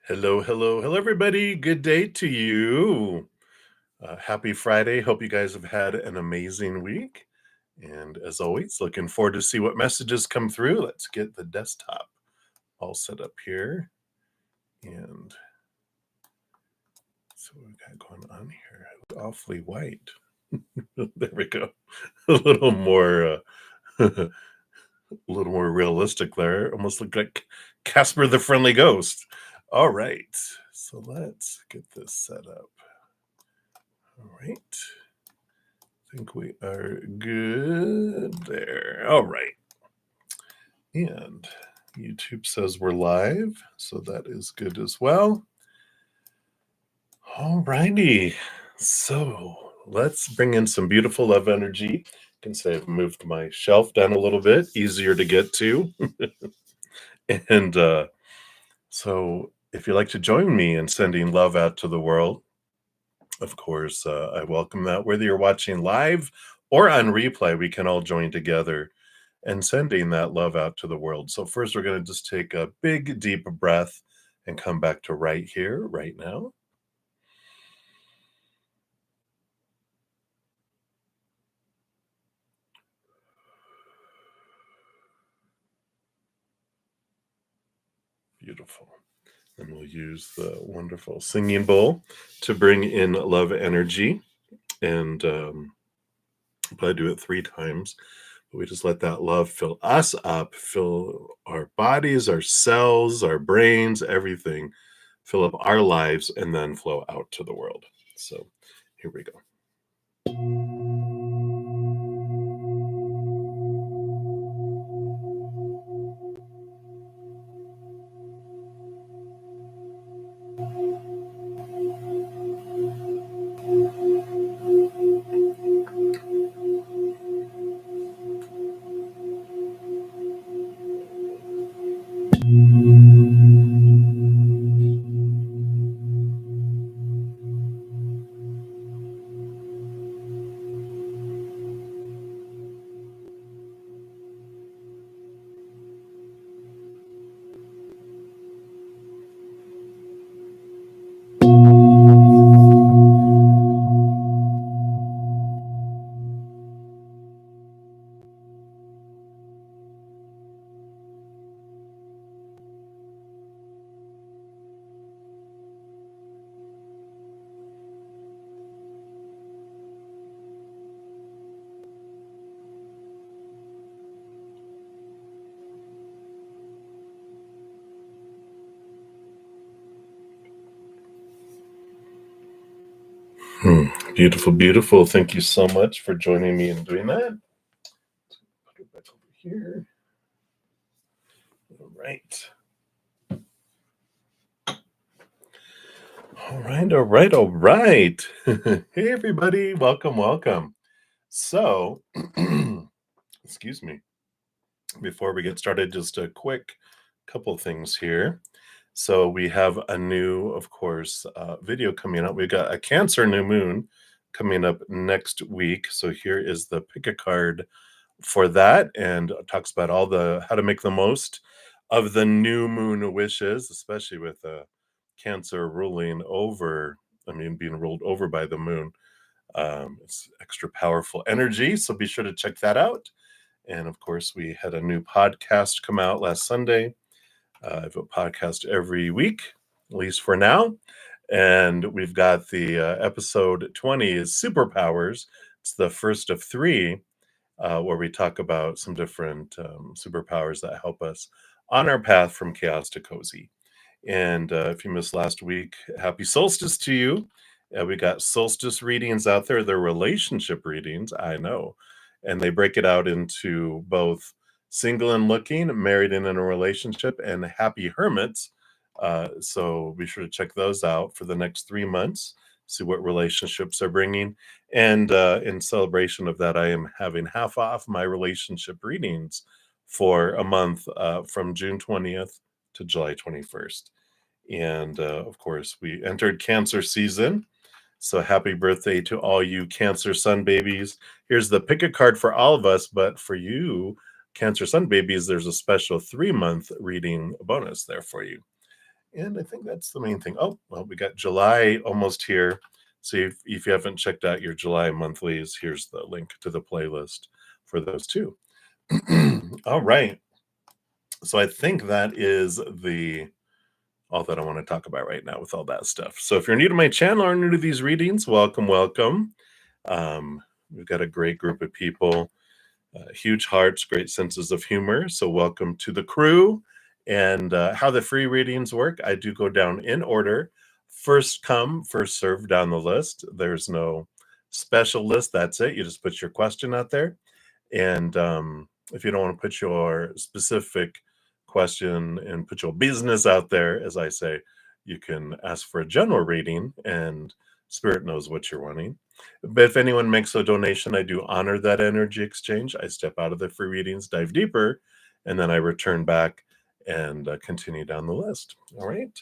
Hello, hello, hello, everybody. Good day to you. Happy Friday. Hope you guys have had an amazing week. And as always, looking forward to see what messages come through. Let's get the desktop all set up here. And so what we got going on here? Awfully white. There we go. A little more, a little more realistic there. Almost look like Casper the Friendly Ghost. All right. So let's get this set up. All right. I think we are good there. All right. And YouTube says we're live, so that is good as well. All righty. So let's bring in some beautiful love energy. You can say I've moved my shelf down a little bit, easier to get to. And so if you'd like to join me in sending love out to the world, of course, I welcome that. Whether you're watching live or on replay, we can all join together and sending that love out to the world. So first, we're going to just take a big, deep breath and come back to right here, right now. Beautiful. And we'll use the wonderful singing bowl to bring in love energy. And probably do it 3 times. But we just let that love fill us up, fill our bodies, our cells, our brains, everything, fill up our lives, and then flow out to the world. So here we go. Beautiful, beautiful. Thank you so much for joining me in doing that. Put it back over here. All right. All right, all right, all right. Hey, everybody. Welcome, welcome. So, excuse me. Before we get started, just a quick couple things here. So we have a new, of course, video coming up. We've got a Cancer new moon coming up next week. So here is the pick a card for that, and it talks about all the how to make the most of the new moon wishes, especially with Cancer ruling over. I mean, being ruled over by the moon. It's extra powerful energy. So be sure to check that out. And of course, we had a new podcast come out last Sunday. I have a podcast every week, at least for now. And we've got the episode 20 is Superpowers. It's the first of 3 where we talk about some different superpowers that help us on our path from chaos to cozy. And if you missed last week, happy solstice to you. We got solstice readings out there. They're relationship readings, I know. And they break it out into both single and looking, married and in a relationship, and happy hermits. So be sure to check those out for the next 3 months, see what relationships are bringing. And in celebration of that, I am having half off my relationship readings for a month from June 20th to July 21st. And of course, we entered Cancer season. So happy birthday to all you Cancer sun babies. Here's the pick a card for all of us, but for you, Cancer sun babies, there's a special 3-month reading bonus there for you. And I think that's the main thing. Oh, well, we got July almost here. So if you haven't checked out your July monthlies, here's the link to the playlist for those too. All right. So I think that is all that I want to talk about right now with all that stuff. So if you're new to my channel or new to these readings, welcome, welcome. We've got a great group of people, huge hearts, great senses of humor. So welcome to the crew. And how the free readings work, I do go down in order. First come, first serve down the list. There's no special list. That's it. You just put your question out there. And if you don't want to put your specific question and put your business out there, as I say, you can ask for a general reading and Spirit knows what you're wanting. But if anyone makes a donation, I do honor that energy exchange. I step out of the free readings, dive deeper, and then I return back and continue down the list. All right.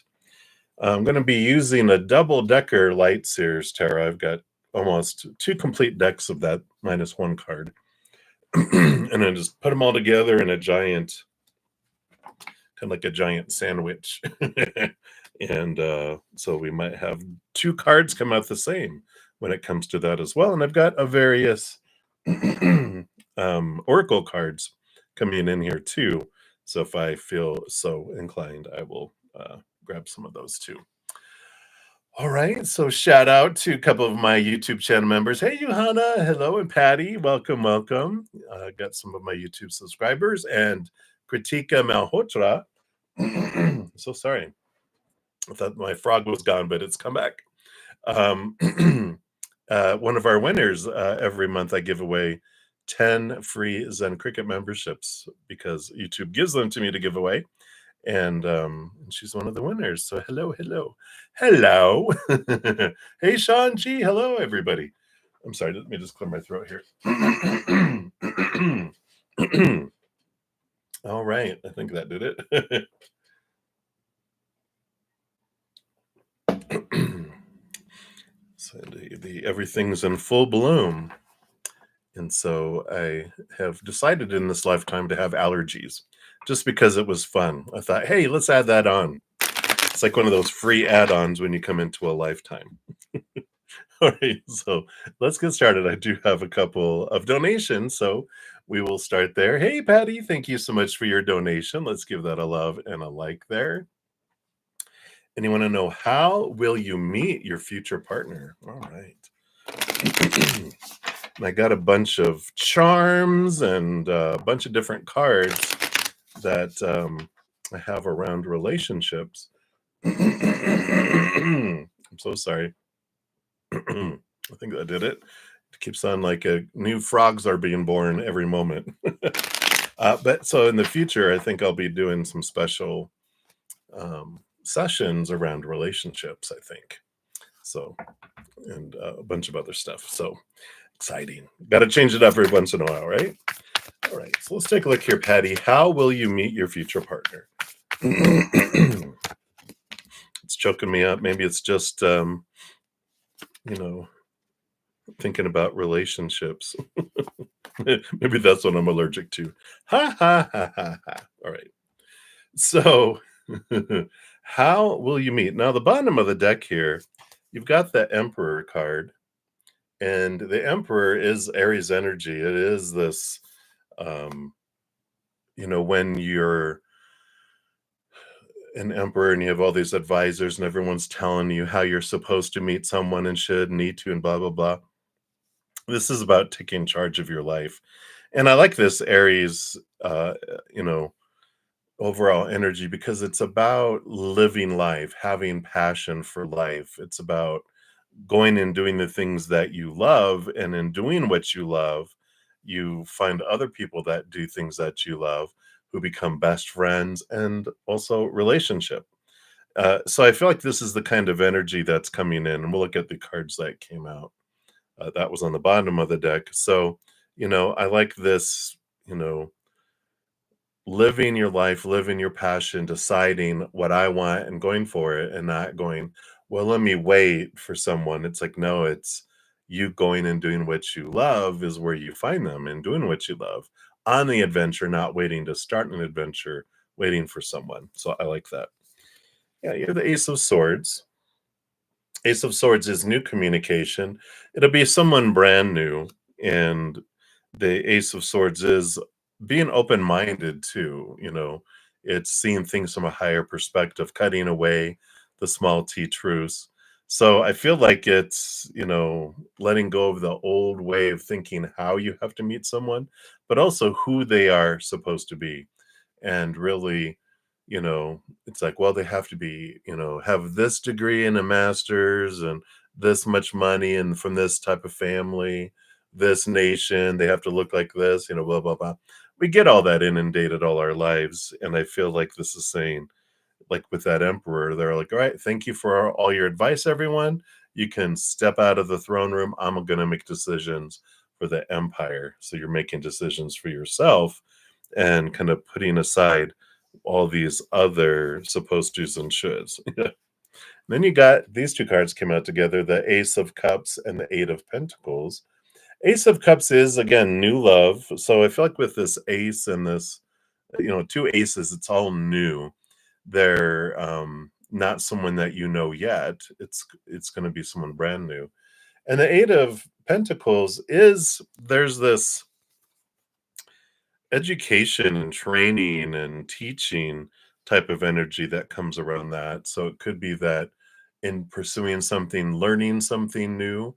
I'm going to be using a double-decker Light Sears Tarot. I've got almost 2 complete decks of that minus 1 card. And I just put them all together in a giant, kind of like a giant sandwich. And so we might have 2 cards come out the same when it comes to that as well. And I've got a various oracle cards coming in here too. So if I feel so inclined, I will grab some of those too. All right, so shout out to a couple of my YouTube channel members. Hey, Johanna, hello, and Patty, welcome, welcome. Got some of my YouTube subscribers, and Kritika Malhotra. So sorry. I thought my frog was gone, but it's come back. One of our winners, every month I give away 10 free Zen Cricket memberships because YouTube gives them to me to give away. And she's one of the winners. So hello. Hey, Sean G. Hello, everybody. I'm sorry. Let me just clear my throat here. All right. I think that did it. So everything's in full bloom. And so I have decided in this lifetime to have allergies just because it was fun. I thought, hey, let's add that on. It's like one of those free add-ons when you come into a lifetime. All right, so let's get started. I do have a couple of donations, so we will start there. Hey, Patty, thank you so much for your donation. Let's give that a love and a like there. And you want to know, how will you meet your future partner? All right. I got a bunch of charms and a bunch of different cards that I have around relationships. I'm so sorry. I think that did it. It keeps on like new frogs are being born every moment. But so in the future, I think I'll be doing some special sessions around relationships, I think. So, and a bunch of other stuff. So exciting. Got to change it up every once in a while, right? All right, so let's take a look here, Patty. How will you meet your future partner? It's choking me up. Maybe it's just, thinking about relationships. Maybe that's what I'm allergic to. Ha, ha, ha, ha, ha. All right. So how will you meet? Now, the bottom of the deck here, you've got the Emperor card. And the Emperor is Aries energy. It is this, when you're an emperor and you have all these advisors and everyone's telling you how you're supposed to meet someone and should, need to, and blah, blah, blah. This is about taking charge of your life. And I like this Aries, overall energy because it's about living life, having passion for life. It's about going and doing the things that you love, and in doing what you love, you find other people that do things that you love who become best friends and also relationship. So I feel like this is the kind of energy that's coming in, and we'll look at the cards that came out. That was on the bottom of the deck. So, I like this, living your life, living your passion, deciding what I want and going for it, and not going, well, let me wait for someone. It's like, no, it's you going and doing what you love is where you find them, and doing what you love on the adventure, not waiting to start an adventure, waiting for someone. So I like that. Yeah, you're the Ace of Swords. Ace of Swords is new communication. It'll be someone brand new, and the Ace of Swords is being open-minded too, It's seeing things from a higher perspective, cutting away the small T truths. So I feel like it's, letting go of the old way of thinking how you have to meet someone, but also who they are supposed to be. And really, it's like, well, they have to be, have this degree and a master's and this much money and from this type of family, this nation, they have to look like this, blah, blah, blah. We get all that inundated all our lives. And I feel like this is saying, like with that emperor, they're like, all right, thank you for all your advice, everyone. You can step out of the throne room. I'm going to make decisions for the empire. So you're making decisions for yourself and kind of putting aside all these other supposed tos and shoulds. Then you got these two cards came out together, the Ace of Cups and the Eight of Pentacles. Ace of Cups is again new love. So I feel like with this ace and this, two aces, it's all new. They're not someone that you know yet. It's going to be someone brand new. And the Eight of Pentacles is there's this education and training and teaching type of energy that comes around that. So it could be that in pursuing something, learning something new,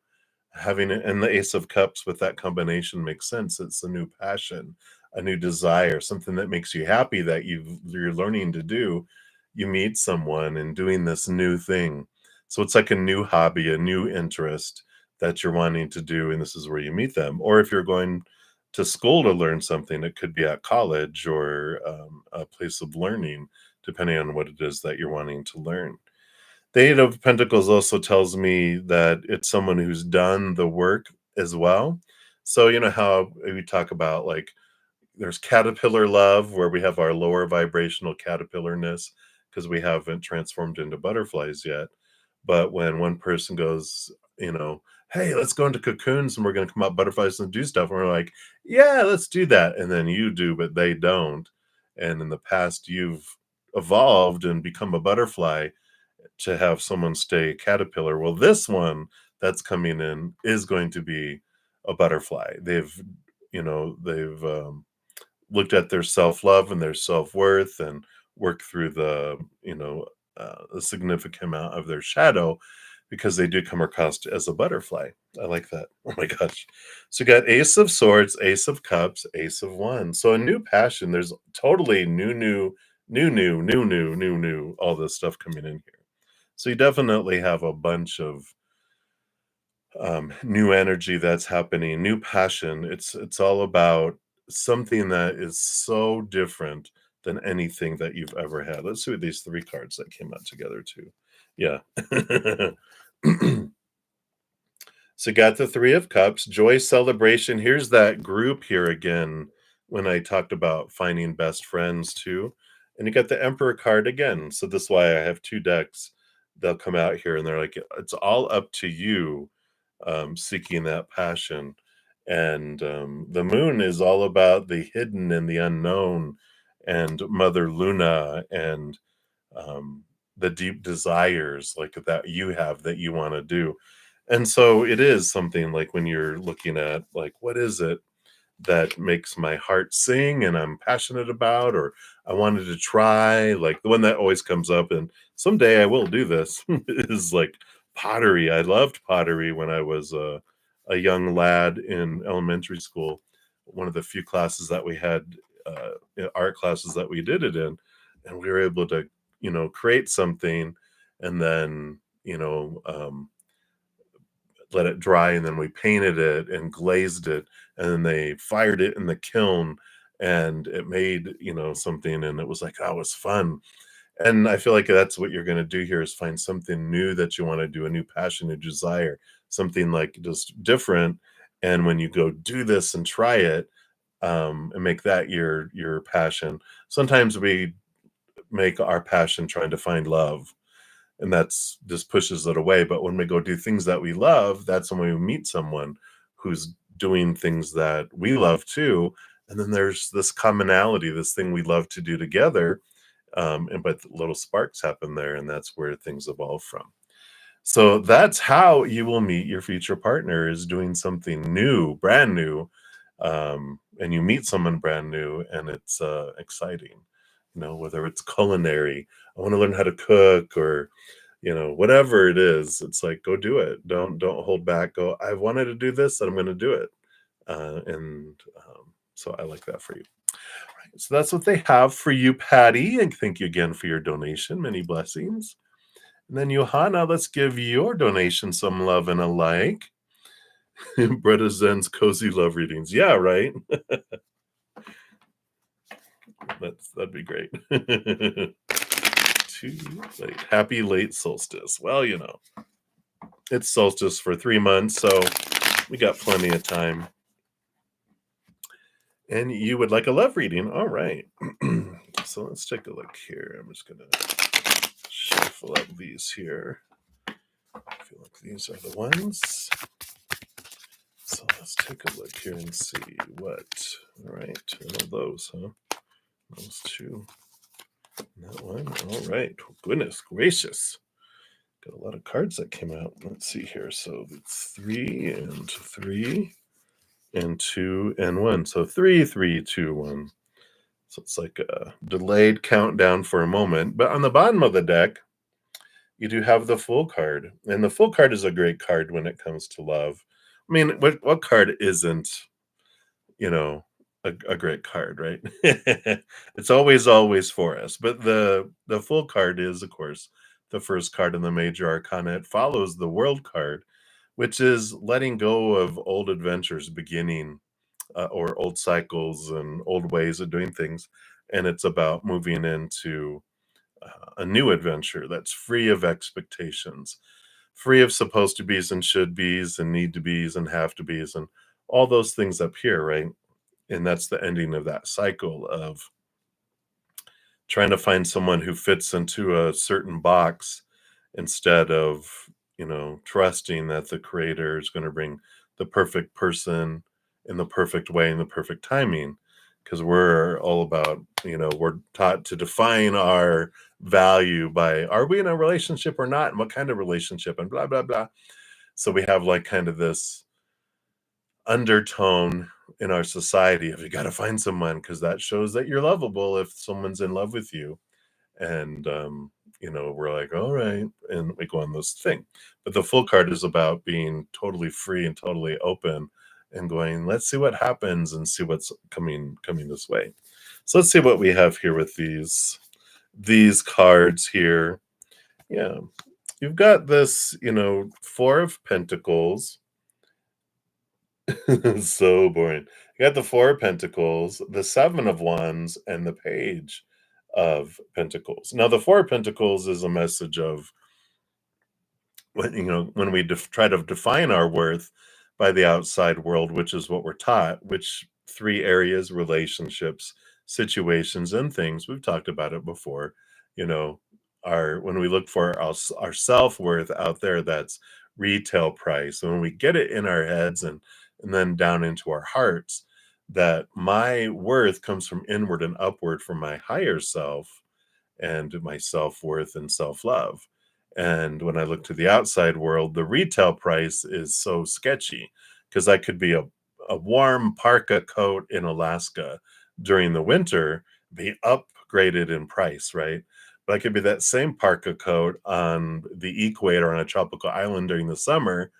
having it, and the Ace of Cups with that combination makes sense. It's a new passion, a new desire, something that makes you happy that you're learning to do. You meet someone and doing this new thing. So it's like a new hobby, a new interest that you're wanting to do, and this is where you meet them. Or if you're going to school to learn something, it could be at college or a place of learning, depending on what it is that you're wanting to learn. The Eight of Pentacles also tells me that it's someone who's done the work as well. So, you know how we talk about like there's caterpillar love, where we have our lower vibrational caterpillarness because we haven't transformed into butterflies yet. But when one person goes, hey, let's go into cocoons and we're going to come out butterflies and do stuff, and we're like, yeah, let's do that. And then you do, but they don't. And in the past, you've evolved and become a butterfly to have someone stay caterpillar. Well, this one that's coming in is going to be a butterfly. They've looked at their self-love and their self-worth and worked through a significant amount of their shadow because they do come across as a butterfly. I like that. Oh my gosh. So you got Ace of Swords, Ace of Cups, Ace of Wands. So a new passion. There's totally new, all this stuff coming in here. So you definitely have a bunch of new energy that's happening, new passion. It's all about something that is so different than anything that you've ever had. Let's see what these three cards that came out together too. Yeah. So got the Three of Cups, joy, celebration. Here's that group here again when I talked about finding best friends too. And you got the Emperor card again. So this is why I have two decks. They'll come out here and they're like, it's all up to you, seeking that passion. And the moon is all about the hidden and the unknown, and Mother Luna, and the deep desires like that you have that you want to do. And so it is something like when you're looking at like, what is it that makes my heart sing and I'm passionate about, or I wanted to try, like the one that always comes up, and someday I will do this is like pottery. I loved pottery when I was a young lad in elementary school. One of the few classes that we had, art classes that we did it in, and we were able to, create something and then, let it dry, and then we painted it and glazed it, and then they fired it in the kiln, and it made, something, and it was like, oh, it was fun. And I feel like that's what you're going to do here is find something new that you want to do, a new passion, a desire, something like just different. And when you go do this and try it, and make that your passion, sometimes we make our passion trying to find love, and that's just pushes it away. But when we go do things that we love, that's when we meet someone who's doing things that we love too. And then there's this commonality, this thing we love to do together. but little sparks happen there, and that's where things evolve from. So that's how you will meet your future partner, is doing something new, brand new, and you meet someone brand new, and it's exciting. Whether it's culinary, I want to learn how to cook, or whatever it is, it's like, go do it. Don't hold back. Go. I've wanted to do this, and I'm going to do it. And so I like that for you. Right. So that's what they have for you, Patty. And thank you again for your donation. Many blessings. And then Johanna, let's give your donation some love and a like. bruddaZEN's cozy love readings. Yeah, right. That'd be great. Too late. Happy late solstice. Well, it's solstice for 3 months, so we got plenty of time. And you would like a love reading. All right. So let's take a look here. I'm just going to shuffle up these here. I feel like these are the ones. So let's take a look here and see what. All right. All those, huh? Those two. That one. All right. Goodness gracious. Got a lot of cards that came out. Let's see here. So it's 3 and 3 and 2 and 1. So 3, 3, 2, 1. So it's like a delayed countdown for a moment. But on the bottom of the deck, you do have the Fool card. And the Fool card is a great card when it comes to love. I mean, what card isn't, a great card, right? It's always for us. But the Fool card is, of course, the first card in the major arcana. It follows the World card, which is letting go of old adventures, beginning or old cycles and old ways of doing things. And it's about moving into a new adventure that's free of expectations, free of supposed to be's and should be's and need to be's and have to be's and all those things up here, right? And that's the ending of that cycle of trying to find someone who fits into a certain box instead of, trusting that the creator is going to bring the perfect person in the perfect way in the perfect timing. Because we're all about, we're taught to define our value by, are we in a relationship or not? And what kind of relationship, and blah, blah, blah. So we have like kind of this undertone in our society of, you got to find someone because that shows that you're lovable if someone's in love with you. And we're like, all right, and we go on this thing. But the Full card is about being totally free and totally open and going, let's see what happens and see what's coming this way. So let's see what we have here with these cards here. Yeah, you've got this, 4 of Pentacles. So boring. You got the 4 of Pentacles, the 7 of Wands, and the Page of Pentacles. Now, the 4 of Pentacles is a message of when we try to define our worth by the outside world, which is what we're taught, which 3 areas: relationships, situations, and things. We've talked about it before. When we look for our self-worth out there, that's retail price. And when we get it in our heads and then down into our hearts, that my worth comes from inward and upward from my higher self and my self-worth and self-love. And when I look to the outside world, the retail price is so sketchy, because I could be a warm parka coat in Alaska during the winter, be upgraded in price, right? But I could be that same parka coat on the equator on a tropical island during the summer.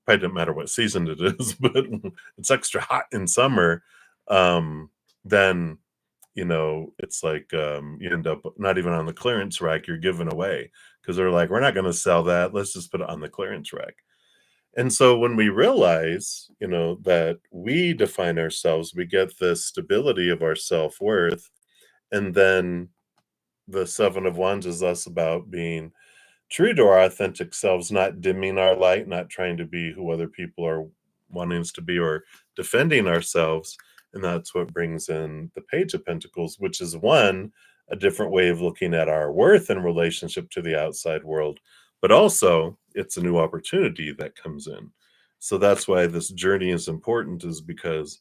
Probably doesn't matter what season it is, but it's extra hot in summer. Then it's like you end up not even on the clearance rack, you're giving away, because they're like, we're not going to sell that. Let's just put it on the clearance rack. And so when we realize, that we define ourselves, we get the stability of our self-worth. And then the 7 of Wands is us about being true to our authentic selves, not dimming our light, not trying to be who other people are wanting us to be, or defending ourselves. And that's what brings in the Page of Pentacles, which is a different way of looking at our worth in relationship to the outside world, but also it's a new opportunity that comes in. So that's why this journey is important, is because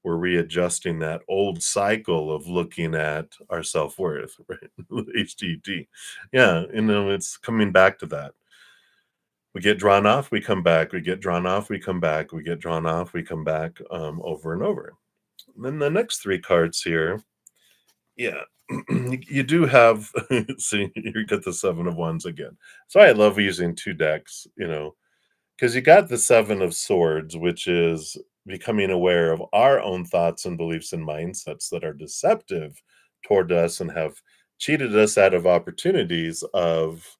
we're readjusting that old cycle of looking at our self-worth, right? HTT. Yeah, it's coming back to that. We get drawn off, we come back, we get drawn off, we come back, we get drawn off, we come back, over and over. And then the next 3 cards here, yeah, you do have see, you get the 7 of Wands again. So I love using 2 decks, because you got the 7 of Swords, which is becoming aware of our own thoughts and beliefs and mindsets that are deceptive toward us and have cheated us out of opportunities of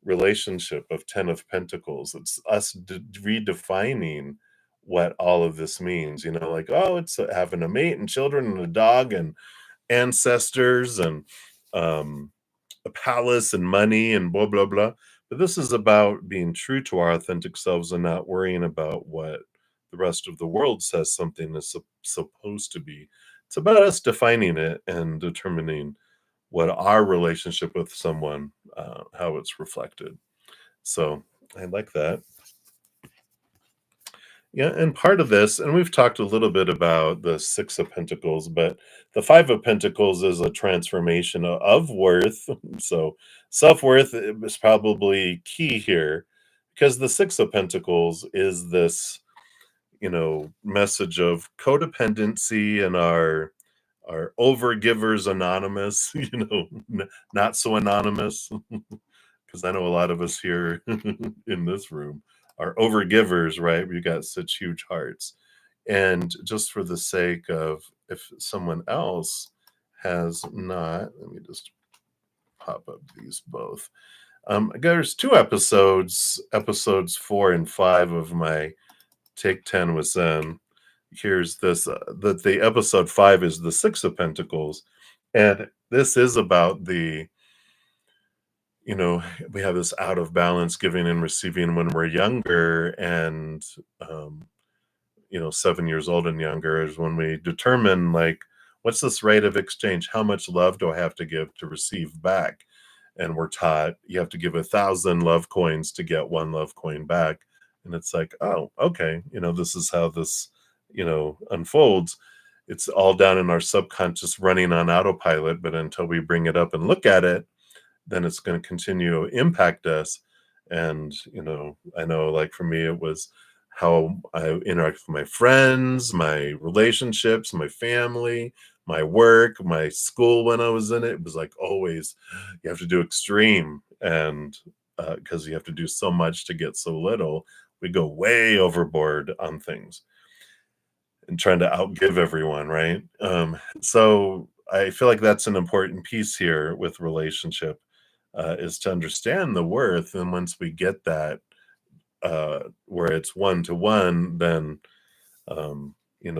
relationship, of 10 of Pentacles. It's us redefining what all of this means, like, oh, it's having a mate and children and a dog and ancestors and um, a palace and money and blah, blah, blah. But this is about being true to our authentic selves and not worrying about what the rest of the world says something is supposed to be. It's about us defining it and determining what our relationship with someone, how it's reflected. So I like that. Yeah, and part of this, and we've talked a little bit about the 6 of Pentacles, but the 5 of Pentacles is a transformation of worth. So self-worth is probably key here because the 6 of Pentacles is this, message of codependency and our overgivers anonymous, not so anonymous. Because I know a lot of us here in this room are overgivers, right? We've got such huge hearts. And just for the sake of if someone else has not, let me just pop up these both. There's 2 episodes 4 and 5 of my Take 10 with Zen. Here's this, the episode 5 is the 6 of Pentacles. And this is about we have this out of balance giving and receiving when we're younger, and 7 years old and younger is when we determine, like, what's this rate of exchange? How much love do I have to give to receive back? And we're taught you have to give 1,000 love coins to get 1 love coin back. And it's like, oh, okay, this is how this unfolds. It's all down in our subconscious running on autopilot, but until we bring it up and look at it, then it's going to continue to impact us. And, I know, like, for me, it was how I interact with my friends, my relationships, my family, my work, my school when I was in it. It was like always, you have to do extreme. And because you have to do so much to get so little, we go way overboard on things and trying to outgive everyone, right? So I feel like that's an important piece here with relationship, is to understand the worth. And once we get that, where it's one to one, then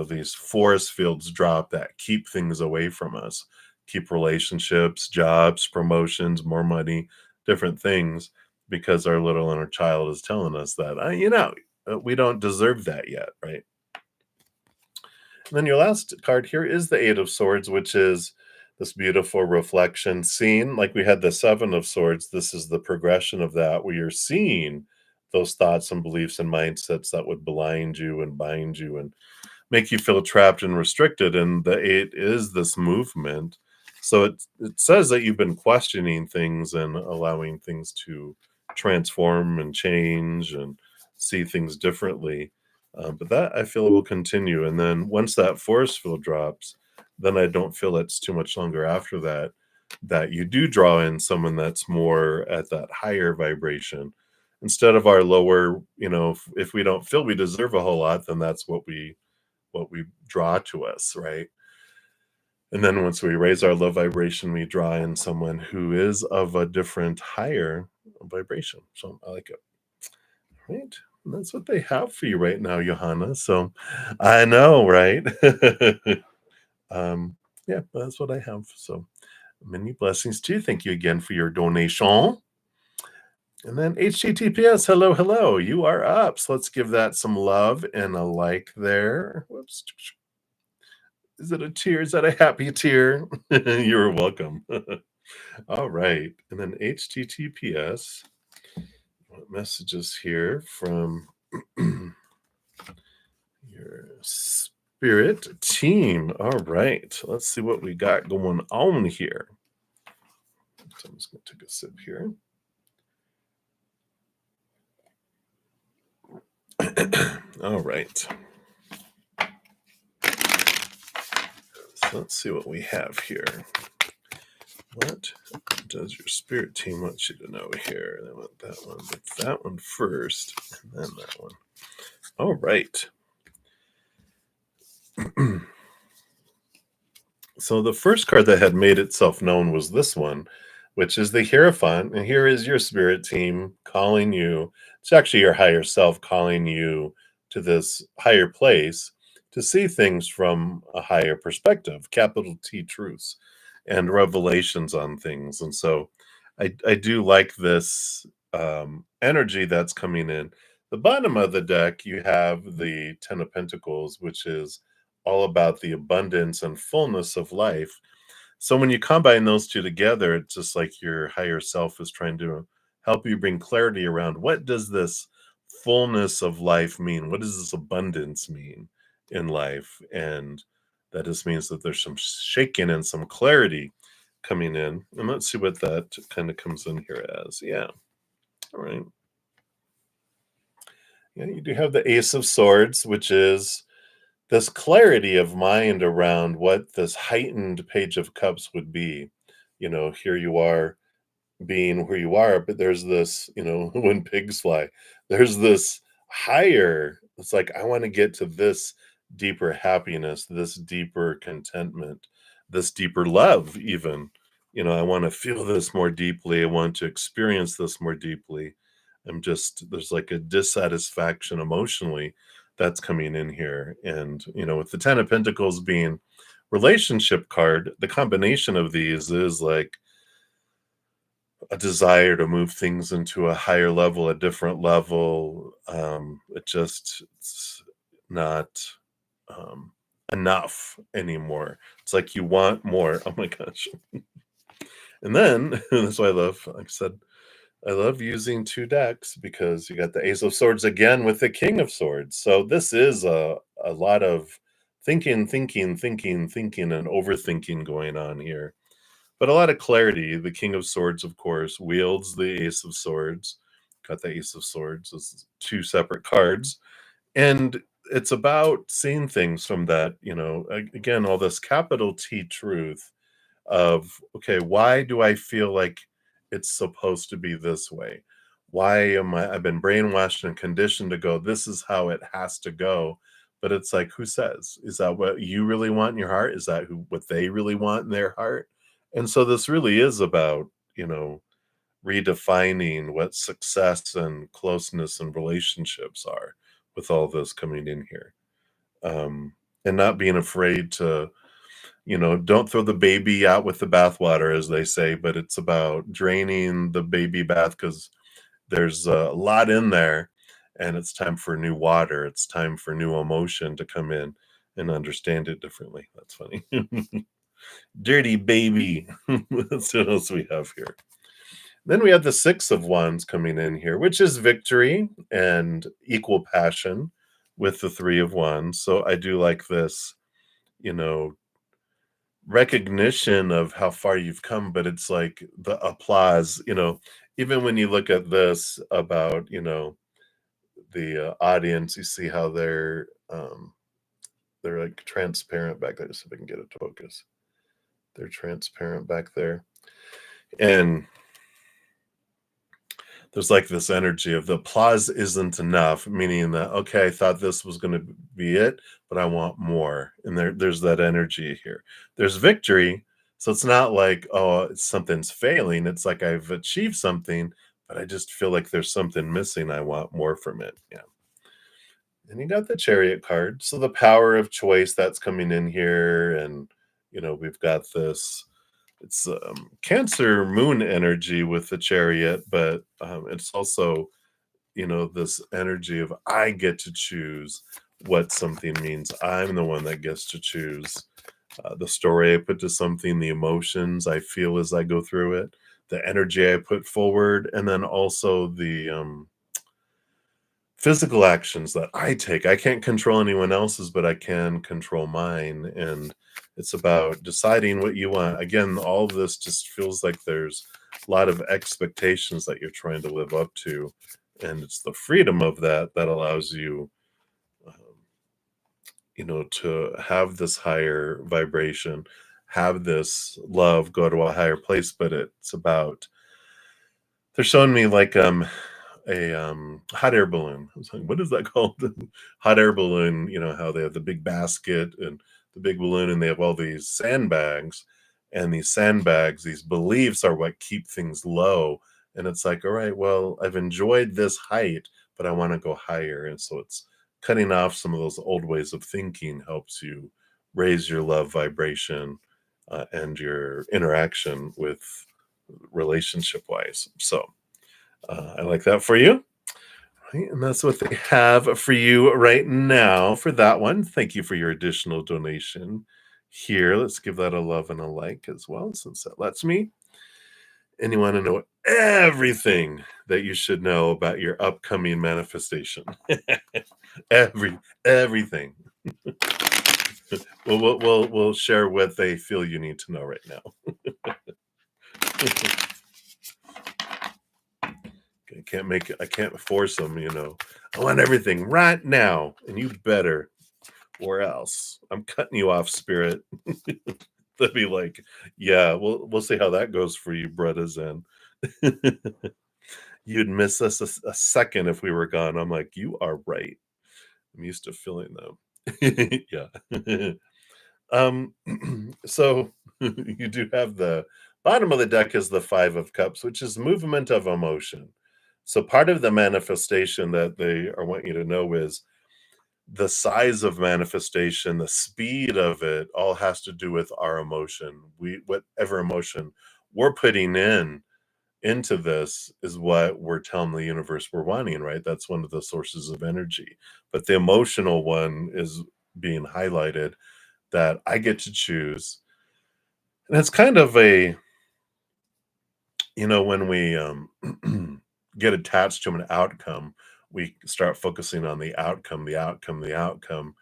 these force fields drop that keep things away from us, keep relationships, jobs, promotions, more money, different things, because our little inner child is telling us that, we don't deserve that yet, right? And then your last card here is the 8 of Swords, which is this beautiful reflection scene. Like we had the 7 of Swords, this is the progression of that, where you're seeing those thoughts and beliefs and mindsets that would blind you and bind you and make you feel trapped and restricted. And the 8 is this movement. So it says that you've been questioning things and allowing things to transform and change and see things differently. But that, I feel, will continue. And then once that force field drops, then I don't feel it's too much longer after that, that you do draw in someone that's more at that higher vibration instead of our lower. If we don't feel we deserve a whole lot, then that's what we draw to us, right? And then once we raise our low vibration, we draw in someone who is of a different, higher vibration. So I like it. Right. And that's what they have for you right now, Johanna. So I know, right? um, yeah, that's what I have. So many blessings to you. Thank you again for your donation. And then HTTPS, hello, hello. You are up. So let's give that some love and a like there. Whoops. Is it a tear? Is that a happy tear? You're welcome. All right. And then HTTPS. What messages here from your Spirit team. All right. Let's see what we got going on here. So I'm just going to take a sip here. All right. So let's see what we have here. What does your spirit team want you to know here? They want that one, but that one first, and then that one. All right. So the first card that had made itself known was this one, which is the Hierophant. And here is your spirit team calling you. It's actually your higher self calling you to this higher place to see things from a higher perspective, capital T truths and revelations on things. And so I do like this energy that's coming in. The bottom of the deck, you have the Ten of Pentacles, which is all about the abundance and fullness of life. So when you combine those two together, it's just like your higher self is trying to help you bring clarity around what does this fullness of life mean? What does this abundance mean in life? And that just means that there's some shaking and some clarity coming in. And let's see what that kind of comes in here as. Yeah. All right. Yeah, you do have the Ace of Swords, which is this clarity of mind around what this heightened Page of Cups would be. Here you are being where you are, but there's this, when pigs fly, there's this higher, it's like, I want to get to this deeper happiness, this deeper contentment, this deeper love, even. I want to feel this more deeply. I want to experience this more deeply. There's like a dissatisfaction emotionally that's coming in here. And, with the Ten of Pentacles being relationship card, the combination of these is like a desire to move things into a higher level, a different level. It's not enough anymore. It's like you want more. Oh my gosh. And then that's why like I said, I love using two decks because you got the Ace of Swords again with the King of Swords. So this is a lot of thinking, and overthinking going on here. But a lot of clarity. The King of Swords, of course, wields the Ace of Swords. Got the Ace of Swords as two separate cards. And it's about seeing things from that, again, all this capital T truth of, okay, why do I feel like it's supposed to be this way? I've been brainwashed and conditioned to go, this is how it has to go. But it's like, who says? Is that what you really want in your heart? Is that what they really want in their heart? And so this really is about, redefining what success and closeness and relationships are with all this coming in here. And not being afraid to, don't throw the baby out with the bathwater, as they say, but it's about draining the baby bath because there's a lot in there and it's time for new water. It's time for new emotion to come in and understand it differently. That's funny. Dirty baby. That's what else we have here. Then we have the Six of Wands coming in here, which is victory and equal passion with the Three of Wands. So I do like this, recognition of how far you've come, but it's like the applause, even when you look at this about, the audience, you see how they're like transparent back there. Just if I can get it to focus. They're transparent back there. And there's like this energy of the applause isn't enough, meaning that, okay, I thought this was going to be it, but I want more. And there's that energy here. There's victory. So it's not like, oh, something's failing. It's like I've achieved something, but I just feel like there's something missing. I want more from it. Yeah. And you got the Chariot card. So the power of choice that's coming in here. And, we've got this, it's Cancer moon energy with the Chariot, but it's also, this energy of I get to choose what something means. I'm the one that gets to choose the story I put to something, the emotions I feel as I go through it, the energy I put forward, and then also physical actions that I take. I can't control anyone else's, but I can control mine. And it's about deciding what you want. Again, all of this just feels like there's a lot of expectations that you're trying to live up to. And it's the freedom of that that allows you, um, to have this higher vibration, have this love go to a higher place. But it's about, they're showing me like a hot air balloon. I was like, what is that called? Hot air balloon, how they have the big basket and the big balloon, and they have all these sandbags. And these sandbags, these beliefs are what keep things low. And it's like, all right, well, I've enjoyed this height, but I want to go higher. And so it's cutting off some of those old ways of thinking helps you raise your love vibration, and your interaction with relationship wise. So I like that for you. Right, and that's what they have for you right now for that one. Thank you for your additional donation here. Let's give that a love and a like as well, since that lets me. And you want to know everything that you should know about your upcoming manifestation. Everything. We'll share what they feel you need to know right now. I can't force them, I want everything right now, and you better, or else I'm cutting you off, spirit. They'll be like, yeah, we'll see how that goes for you, bruddaZEN. You'd miss us a second if we were gone. I'm like, you are right. I'm used to feeling them. Yeah. Um, so you do have the bottom of the deck is the Five of Cups, which is movement of emotion. So part of the manifestation that they are want you to know is the size of manifestation, the speed of it all has to do with our emotion. Whatever emotion we're putting into this is what we're telling the universe we're wanting, right? That's one of the sources of energy. But the emotional one is being highlighted, that I get to choose. And it's kind of a, when we get attached to an outcome, we start focusing on the outcome, the outcome, the outcome.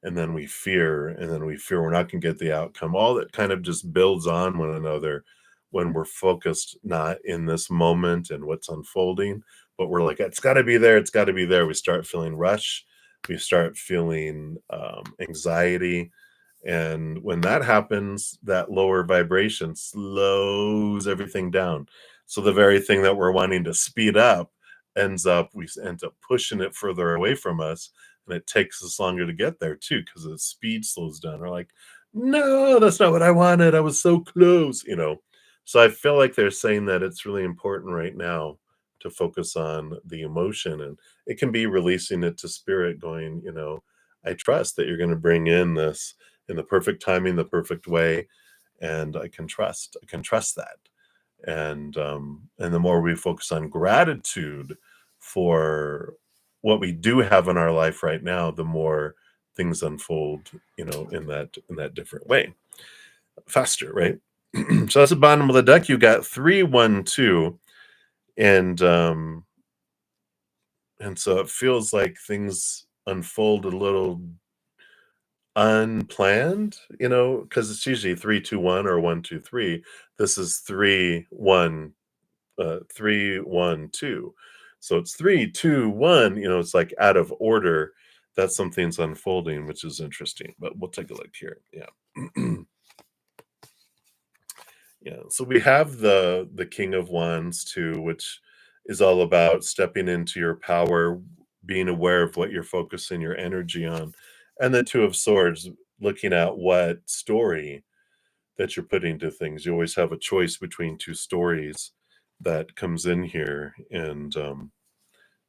And then we fear we're not going to get the outcome. All that kind of just builds on one another when we're focused not in this moment and what's unfolding, but we're like, it's got to be there. It's got to be there. We start feeling rush. We start feeling anxiety. And when that happens, that lower vibration slows everything down. So the very thing that we're wanting to speed up we end up pushing it further away from us. And it takes us longer to get there too, because the speed slows down. We're like, no, that's not what I wanted. I was so close. So I feel like they're saying that it's really important right now to focus on the emotion. And it can be releasing it to spirit, going, I trust that you're going to bring in this in the perfect timing, the perfect way, and I can trust that. And the more we focus on gratitude for what we do have in our life right now, the more things unfold, in that different way, faster, right? So that's the bottom of the deck. You got 3, 1, 2, and so it feels like things unfold a little unplanned, because it's usually 3, 2, 1 or 1, 2, 3. This is 3, 1, 2. So it's 3, 2, 1. It's like out of order that something's unfolding, which is interesting. But we'll take a look here. Yeah. Yeah. So we have the King of Wands too, which is all about stepping into your power, being aware of what you're focusing your energy on. And the Two of Swords, looking at what story that you're putting to things. You always have a choice between two stories that comes in here. And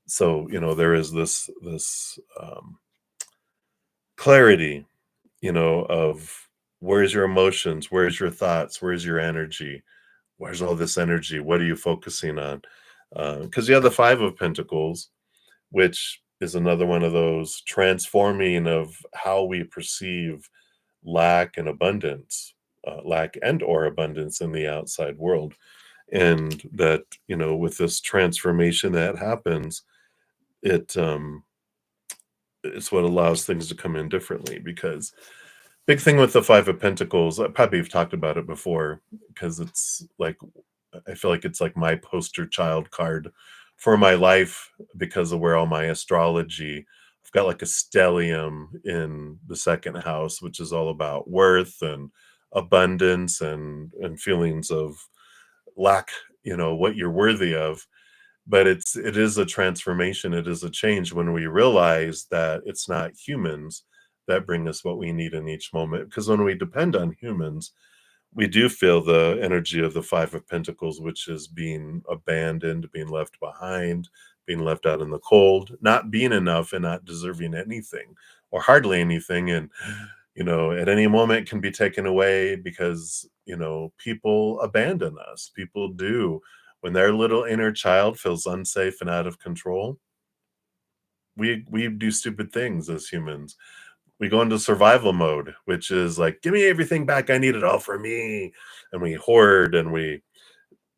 so, there is this clarity, of where's your emotions, where's your thoughts, where's your energy, where's all this energy, what are you focusing on? Because you have the Five of Pentacles, which is another one of those transforming of how we perceive lack and abundance, lack and or abundance in the outside world. And that, with this transformation that happens, it it's what allows things to come in differently. Because big thing with the Five of Pentacles, I probably have talked about it before, because it's like I feel like it's like my poster child card for my life because of where all my astrology. I've got like a stellium in the second house, which is all about worth and abundance and feelings of lack, what you're worthy of. But it is a transformation, it is a change when we realize that it's not humans that bring us what we need in each moment. Because when we depend on humans, we do feel the energy of the Five of Pentacles, which is being abandoned, being left behind, being left out in the cold, not being enough and not deserving anything or hardly anything. And, at any moment can be taken away because, people abandon us. People do. When their little inner child feels unsafe and out of control, we do stupid things as humans. We go into survival mode, which is like, give me everything back. I need it all for me. And we hoard and we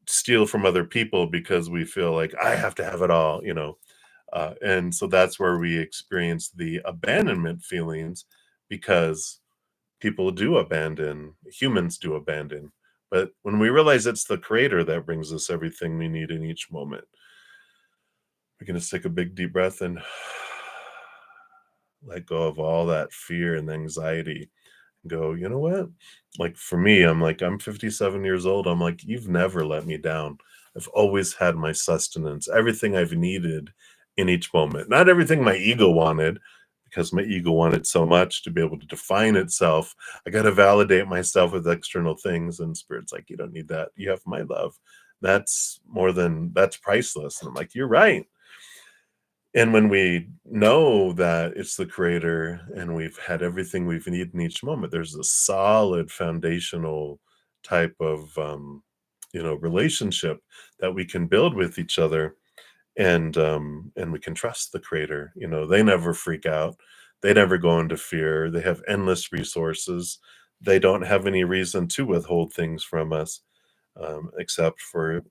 steal from other people because we feel like I have to have it all. And so that's where we experience the abandonment feelings, because people do abandon, humans do abandon. But when we realize it's the creator that brings us everything we need in each moment, we're going to take a big deep breath and let go of all that fear and anxiety, go, you know what? Like for me, I'm like, I'm 57 years old. I'm like, you've never let me down. I've always had my sustenance, everything I've needed in each moment. Not everything my ego wanted, because my ego wanted so much to be able to define itself. I got to validate myself with external things. And Spirit's like, you don't need that. You have my love. That's priceless. And I'm like, you're right. And when we know that it's the creator and we've had everything we've needed in each moment, there's a solid foundational type of relationship that we can build with each other. And we can trust the creator. They never freak out, they never go into fear, they have endless resources, they don't have any reason to withhold things from us, except for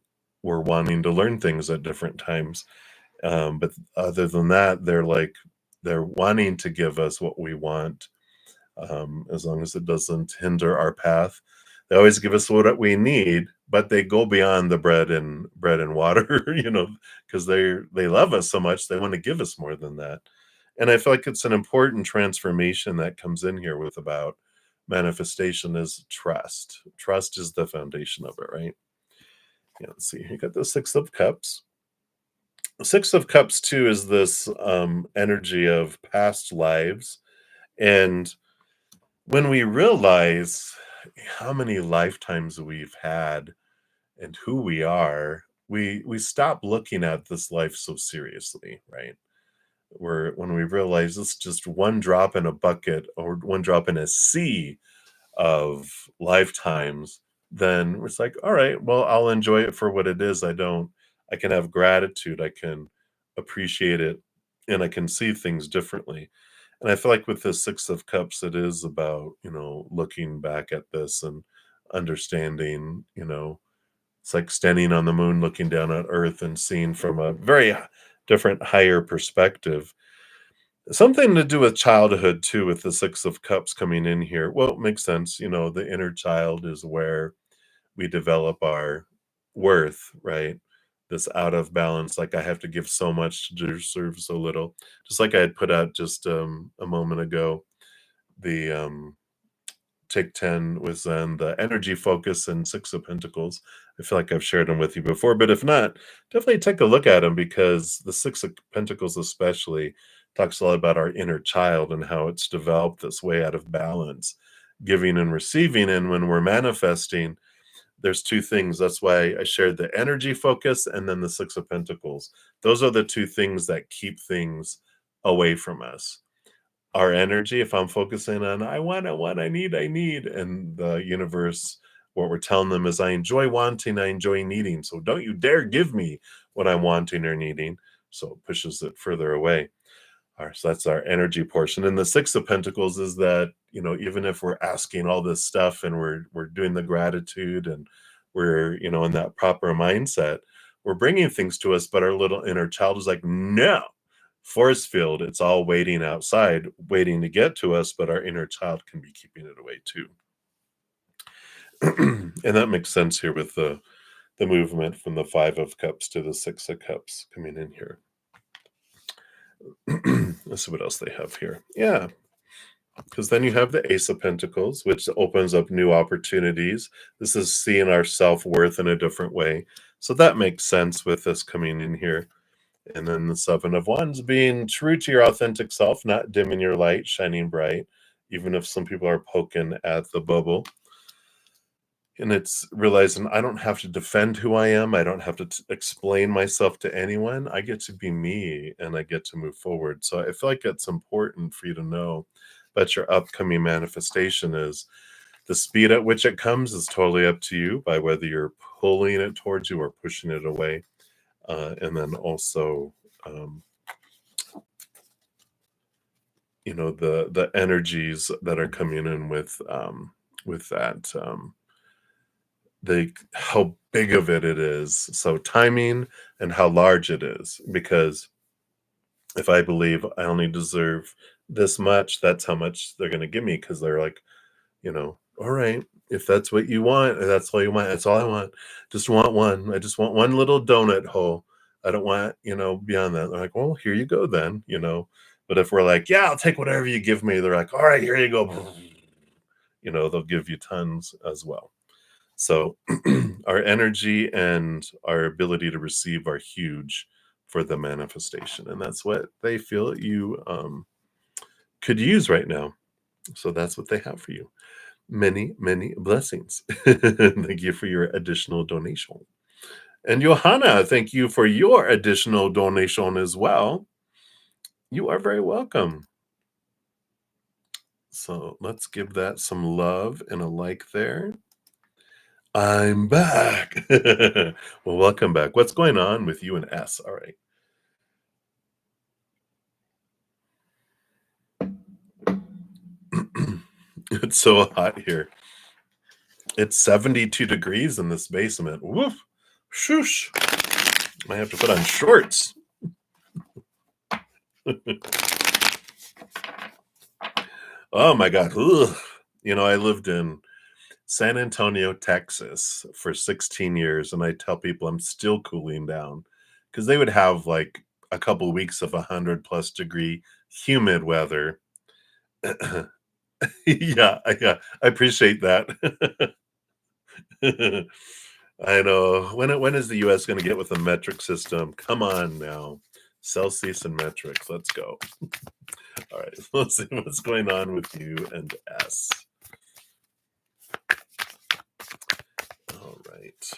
we're wanting to learn things at different times. But other than that, they're wanting to give us what we want, as long as it doesn't hinder our path. They always give us what we need, but they go beyond the bread and water, because they love us so much, they want to give us more than that. And I feel like it's an important transformation that comes in here with about manifestation is trust. Trust is the foundation of it, right? Yeah, let's see. You got the Six of Cups. Six of Cups too is this energy of past lives. And when we realize how many lifetimes we've had and who we are, we stop looking at this life so seriously, right? When we realize it's just one drop in a bucket or one drop in a sea of lifetimes, then it's like, all right, well, I'll enjoy it for what it is. I can have gratitude, I can appreciate it, and I can see things differently. And I feel like with the Six of Cups, it is about, looking back at this and understanding, it's like standing on the moon, looking down at Earth and seeing from a very different, higher perspective. Something to do with childhood too, with the Six of Cups coming in here. Well, it makes sense. The inner child is where we develop our worth, right? This out of balance, like I have to give so much to deserve so little. Just like I had put out just a moment ago, the Take 10 with Zen, the energy focus and Six of Pentacles. I feel like I've shared them with you before, but if not, definitely take a look at them, because the Six of Pentacles especially talks a lot about our inner child and how it's developed this way out of balance, giving and receiving. And when we're manifesting, there's two things. That's why I shared the energy focus and then the Six of Pentacles. Those are the two things that keep things away from us. Our energy, if I'm focusing on I want, I need, and the universe, what we're telling them is I enjoy wanting, I enjoy needing. So don't you dare give me what I'm wanting or needing. So it pushes it further away. All right, so that's our energy portion. And the Six of Pentacles is that, even if we're asking all this stuff and we're doing the gratitude and we're, in that proper mindset, we're bringing things to us, but our little inner child is like, no, force field. It's all waiting outside, waiting to get to us, but our inner child can be keeping it away too. And that makes sense here with the movement from the 5 of cups to the 6 of cups coming in here. Let's see what else they have here. Yeah, because then you have the Ace of Pentacles, which opens up new opportunities. This is seeing our self-worth in a different way. So that makes sense with this coming in here. And then the 7 of Wands, being true to your authentic self, not dimming your light, shining bright, even if some people are poking at the bubble. And it's realizing I don't have to defend who I am. I don't have to explain myself to anyone. I get to be me and I get to move forward. So I feel like it's important for you to know that your upcoming manifestation is the speed at which it comes is totally up to you by whether you're pulling it towards you or pushing it away. And then also, the energies that are coming in with that. How big of it is. So timing and how large it is. Because if I believe I only deserve this much, that's how much they're going to give me. Because they're like, all right, if that's what you want, that's all you want. That's all I want. Just want one. I just want one little donut hole. I don't want, beyond that. They're like, well, here you go then. But if we're like, yeah, I'll take whatever you give me, they're like, all right, here you go. They'll give you tons as well. So our energy and our ability to receive are huge for the manifestation. And that's what they feel you could use right now. So that's what they have for you. Many, many blessings. Thank you for your additional donation. And Johanna, thank you for your additional donation as well. You are very welcome. So let's give that some love and a like there. I'm back. Well, welcome back. What's going on with you and S? All right. It's so hot here. It's 72 degrees in this basement. Woof. Shoosh. I have to put on shorts. Oh my God. Ugh. I lived in San Antonio, Texas for 16 years, and I tell people I'm still cooling down because they would have like a couple weeks of 100+ degree humid weather. Yeah, I appreciate that. I know. When is the US going to get with a metric system? Come on now. Celsius and metrics. Let's go. All right. Let's see what's going on with you and S. All right.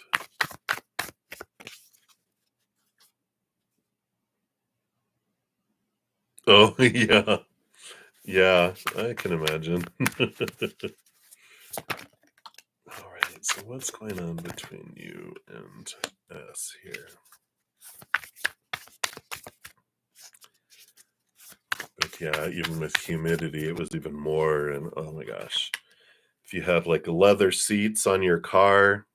Oh, yeah. Yeah, I can imagine. All right. So what's going on between you and S here? But yeah, even with humidity, it was even more. And oh my gosh, if you have like leather seats on your car,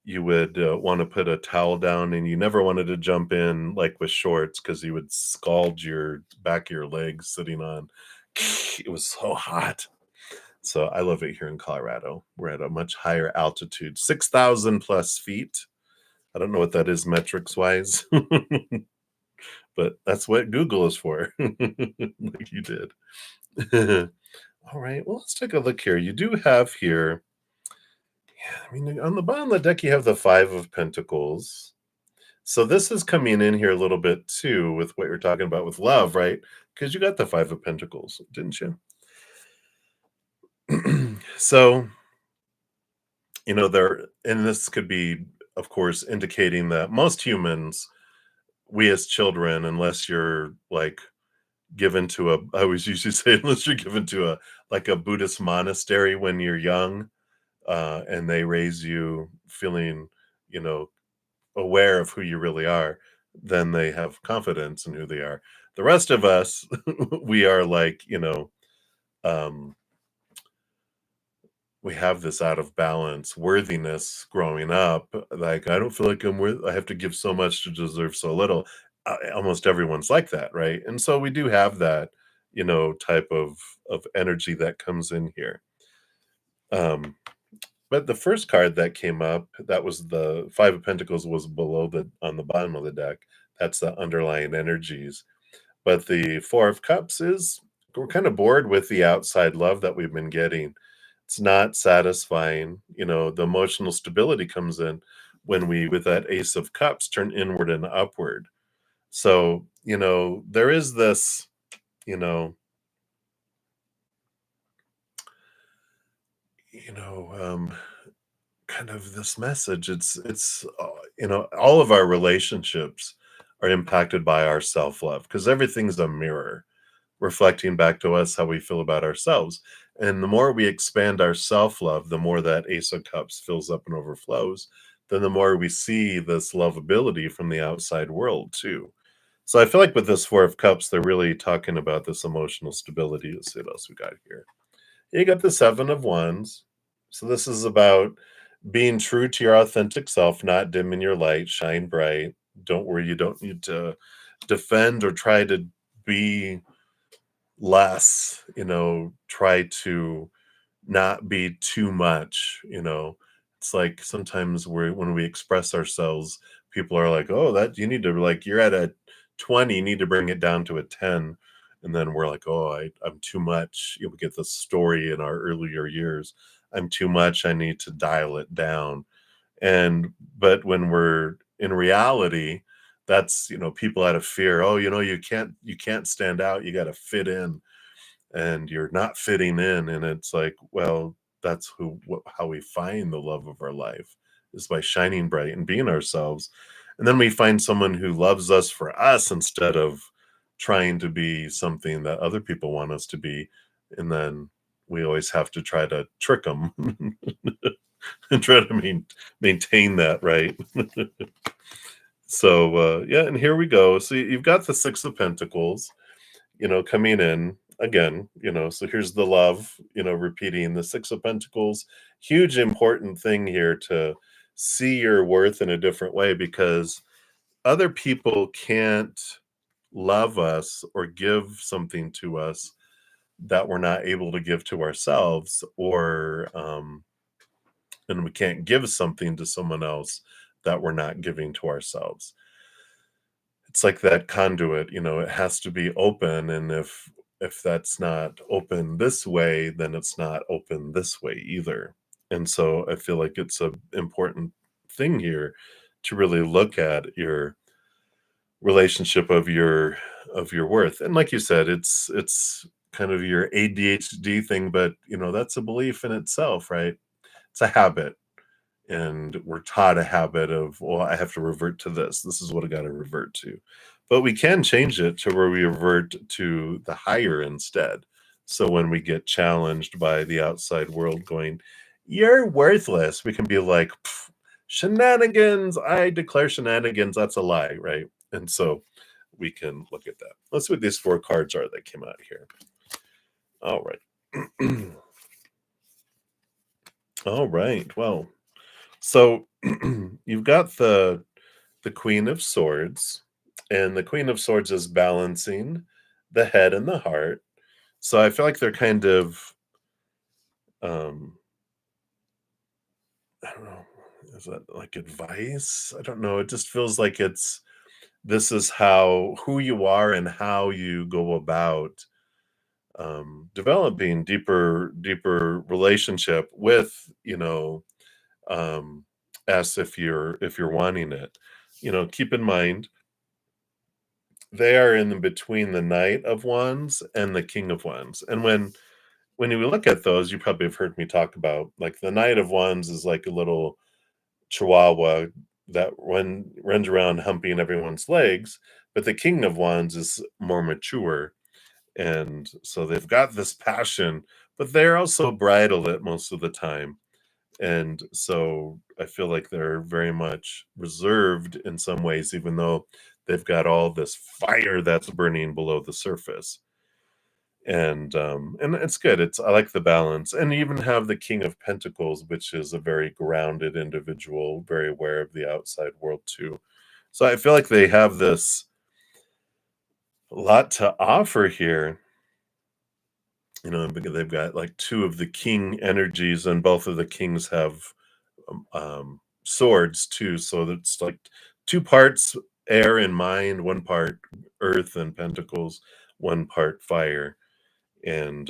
you would want to put a towel down, and you never wanted to jump in like with shorts because you would scald your back of your legs sitting on. It was so hot. So I love it here in Colorado. We're at a much higher altitude, 6,000+ feet. I don't know what that is metrics wise, but that's what Google is for. Like you did. All right. Well, let's take a look here. You do have here, yeah, I mean, on the bottom of the deck, you have the 5 of Pentacles. So this is coming in here a little bit too with what you're talking about with love, right? Because you got the 5 of Pentacles, didn't you? So, and this could be, of course, indicating that most humans, we as children, unless you're like given to I always usually say, unless you're given to a Buddhist monastery when you're young, and they raise you feeling, you know, aware of who you really are, then they have confidence in who they are. The rest of us, we are like, um, we have this out of balance worthiness growing up. Like, I don't feel like I'm worth, I have to give so much to deserve so little. almost everyone's like that, right? And so we do have that, type of energy that comes in here. Um, but the first card that came up, that was the 5 of Pentacles was below the on the bottom of the deck. That's the underlying energies. But the 4 of Cups is we're kind of bored with the outside love that we've been getting. It's not satisfying. The emotional stability comes in when we, with that Ace of Cups, turn inward and upward. So, there is this, you know, you know, um, kind of this message. All of our relationships are impacted by our self-love because everything's a mirror reflecting back to us how we feel about ourselves. And the more we expand our self-love, the more that Ace of Cups fills up and overflows, then the more we see this lovability from the outside world too. So I feel like with this 4 of Cups, they're really talking about this emotional stability. Let's see what else we got here. You got the 7 of Wands. So this is about being true to your authentic self, not dimming your light, shine bright. Don't worry, you don't need to defend or try to be less, try to not be too much. It's like sometimes when we express ourselves, people are like, "Oh, that you need to like you're at a 20, you need to bring it down to a 10." And then we're like, "Oh, I'm too much." We get this story in our earlier years. I'm too much. I need to dial it down. But when we're in reality, that's, people out of fear. Oh, you can't stand out. You got to fit in and you're not fitting in, and it's like, well, that's how we find the love of our life is by shining bright and being ourselves. And then we find someone who loves us for us instead of trying to be something that other people want us to be. And then we always have to try to trick them and try to maintain that, right? So yeah, and here we go. So you've got the 6 of Pentacles, coming in again, so here's the love, repeating the 6 of Pentacles. Huge important thing here to see your worth in a different way because other people can't love us or give something to us that we're not able to give to ourselves, or and we can't give something to someone else that we're not giving to ourselves. It's like that conduit, it has to be open, and if that's not open this way, then it's not open this way either. And so I feel like it's a important thing here to really look at your relationship of your worth. And like you said, it's kind of your ADHD thing, but that's a belief in itself, right? It's a habit, and we're taught a habit of, well, I have to revert to this. This is what I got to revert to. But we can change it to where we revert to the higher instead. So when we get challenged by the outside world going, you're worthless, we can be like, shenanigans. I declare shenanigans. That's a lie, right? And so we can look at that. Let's see what these 4 cards are that came out here. All right. All right. Well, so you've got the Queen of Swords, and the Queen of Swords is balancing the head and the heart. So I feel like they're kind of, um, I don't know, is that like advice? I don't know. It just feels like this is who you are and how you go about developing deeper relationship with, um, as if you're wanting it. Keep in mind they are in between the Knight of Wands and the King of Wands. And when you look at those, you probably have heard me talk about like the Knight of Wands is like a little chihuahua that runs around humping everyone's legs, but the King of Wands is more mature. And so they've got this passion, but they're also bridle it most of the time. And so I feel like they're very much reserved in some ways, even though they've got all this fire that's burning below the surface. And it's good. I like the balance. And you even have the King of Pentacles, which is a very grounded individual, very aware of the outside world too. So I feel like they have this. A lot to offer here. Because they've got like two of the king energies, and both of the kings have swords too. So that's like two parts air and mind, one part earth and pentacles, one part fire. And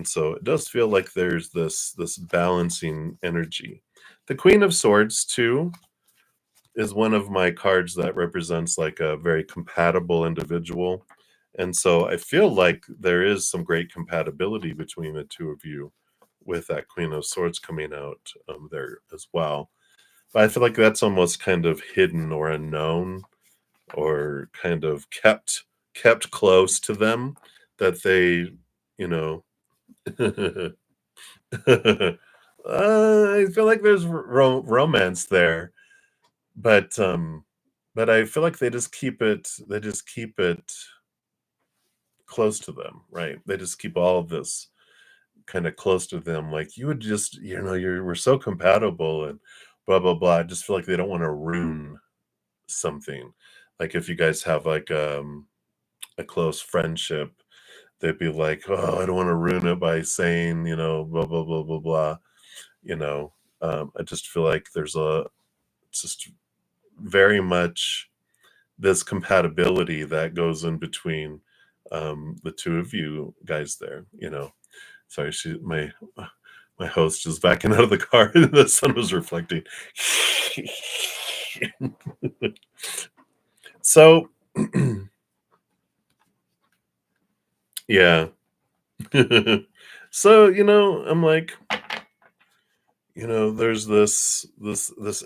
so it does feel like there's this balancing energy. The Queen of Swords too is one of my cards that represents like a very compatible individual. And so I feel like there is some great compatibility between the two of you with that Queen of Swords coming out there as well. But I feel like that's almost kind of hidden or unknown, or kind of kept close to them, that they, you know, I feel like there's romance there, but but I feel like they just keep it close to them, right? They just keep all of this kind of close to them. Like you would just, we're so compatible and blah blah blah. I just feel like they don't want to ruin something. Like if you guys have like a close friendship, they'd be like, "Oh, I don't want to ruin it by saying, blah blah blah blah blah." You know, I just feel like it's just very much this compatibility that goes in between the two of you guys there. Sorry, my host is backing out of the car and the sun was reflecting. So, yeah. So, I'm like, there's this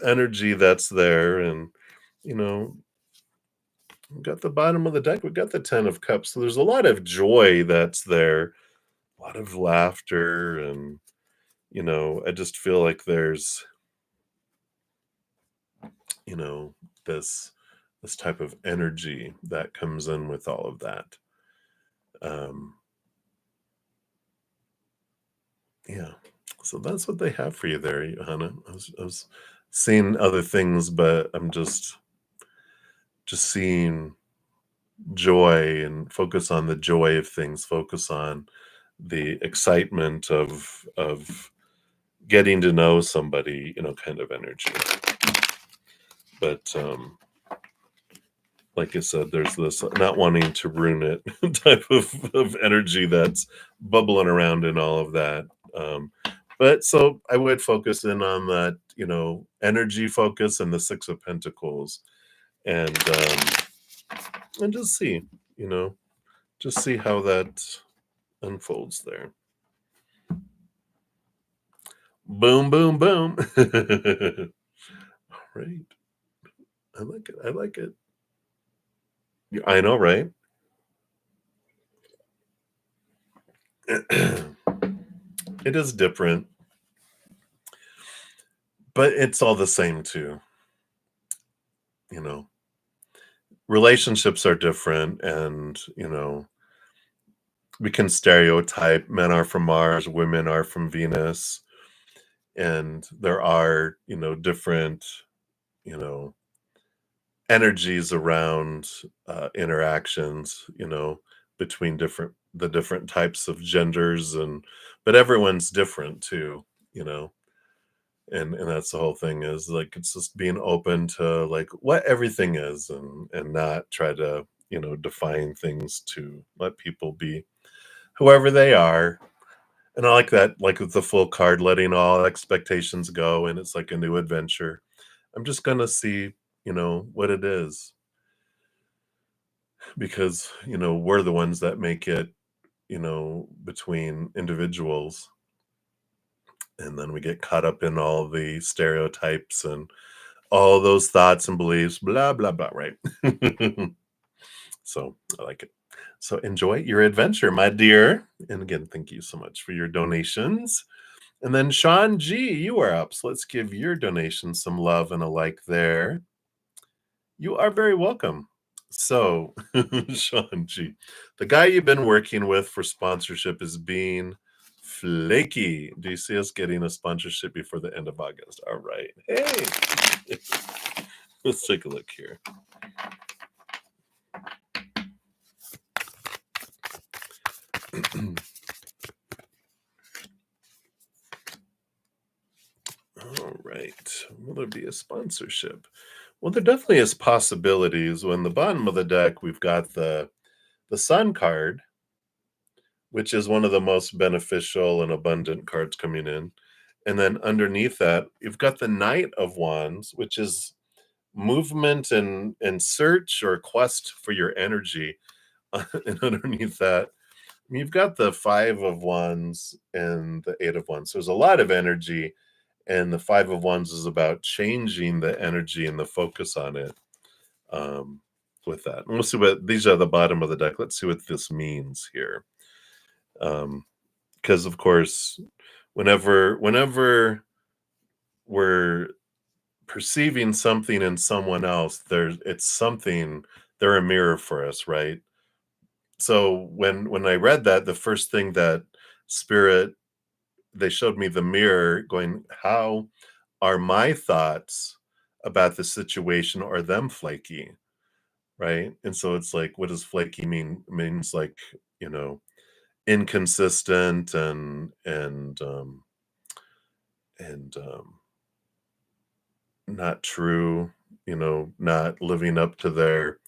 energy that's there, and you know, we got the bottom of the deck, we got the 10 of cups. So there's a lot of joy that's there, a lot of laughter, and I just feel like there's, you know, this this type of energy that comes in with all of that. Um, yeah. So that's what they have for you there, Johanna. I was seeing other things, but I'm just seeing joy, and focus on the joy of things, focus on the excitement of getting to know somebody, kind of energy. But like I said, there's this not wanting to ruin it type of energy that's bubbling around in all of that. But so I would focus in on that, energy focus and the Six of Pentacles, and just see, you know, just see how that unfolds there. Boom, boom, boom. All right. I like it. I like it. Yeah, I know, right? It is different, but it's all the same too. You know, relationships are different, and we can stereotype men are from Mars, women are from Venus, and there are, different, you know, energies around interactions, between the different types of genders, and but everyone's different too, you know. And that's the whole thing, is like it's just being open to like what everything is, and not try to, define things, to let people be whoever they are. And I like that, like with the full card, letting all expectations go, and it's like a new adventure. I'm just gonna see, what it is, because, we're the ones that make it, between individuals. And then we get caught up in all the stereotypes and all those thoughts and beliefs, blah, blah, blah, right? So I like it. So enjoy your adventure, my dear. And again, thank you so much for your donations. And then Sean G, you are up. So let's give your donation some love and a like there. You are very welcome. So, Sean G, the guy you've been working with for sponsorship is being flaky. Do you see us getting a sponsorship before the end of August? All right. Hey, let's take a look here. be a sponsorship? Well, there definitely is possibilities. When the bottom of the deck, we've got the Sun card, which is one of the most beneficial and abundant cards coming in. And then underneath that, you've got the Knight of Wands, which is movement and search or quest for your energy. And underneath that, you've got the Five of Wands and the Eight of Wands. So there's a lot of energy, and the Five of Wands is about changing the energy and the focus on it. With that, and we'll see what these are the bottom of the deck. Let's see what this means here. Because of course, whenever we're perceiving something in someone else, it's something, they're a mirror for us, right? So when I read that, the first thing that spirit, they showed me the mirror going, how are my thoughts about the situation, or them flaky, right? And so it's like, what does flaky mean? It means like, you know, inconsistent and not true, not living up to their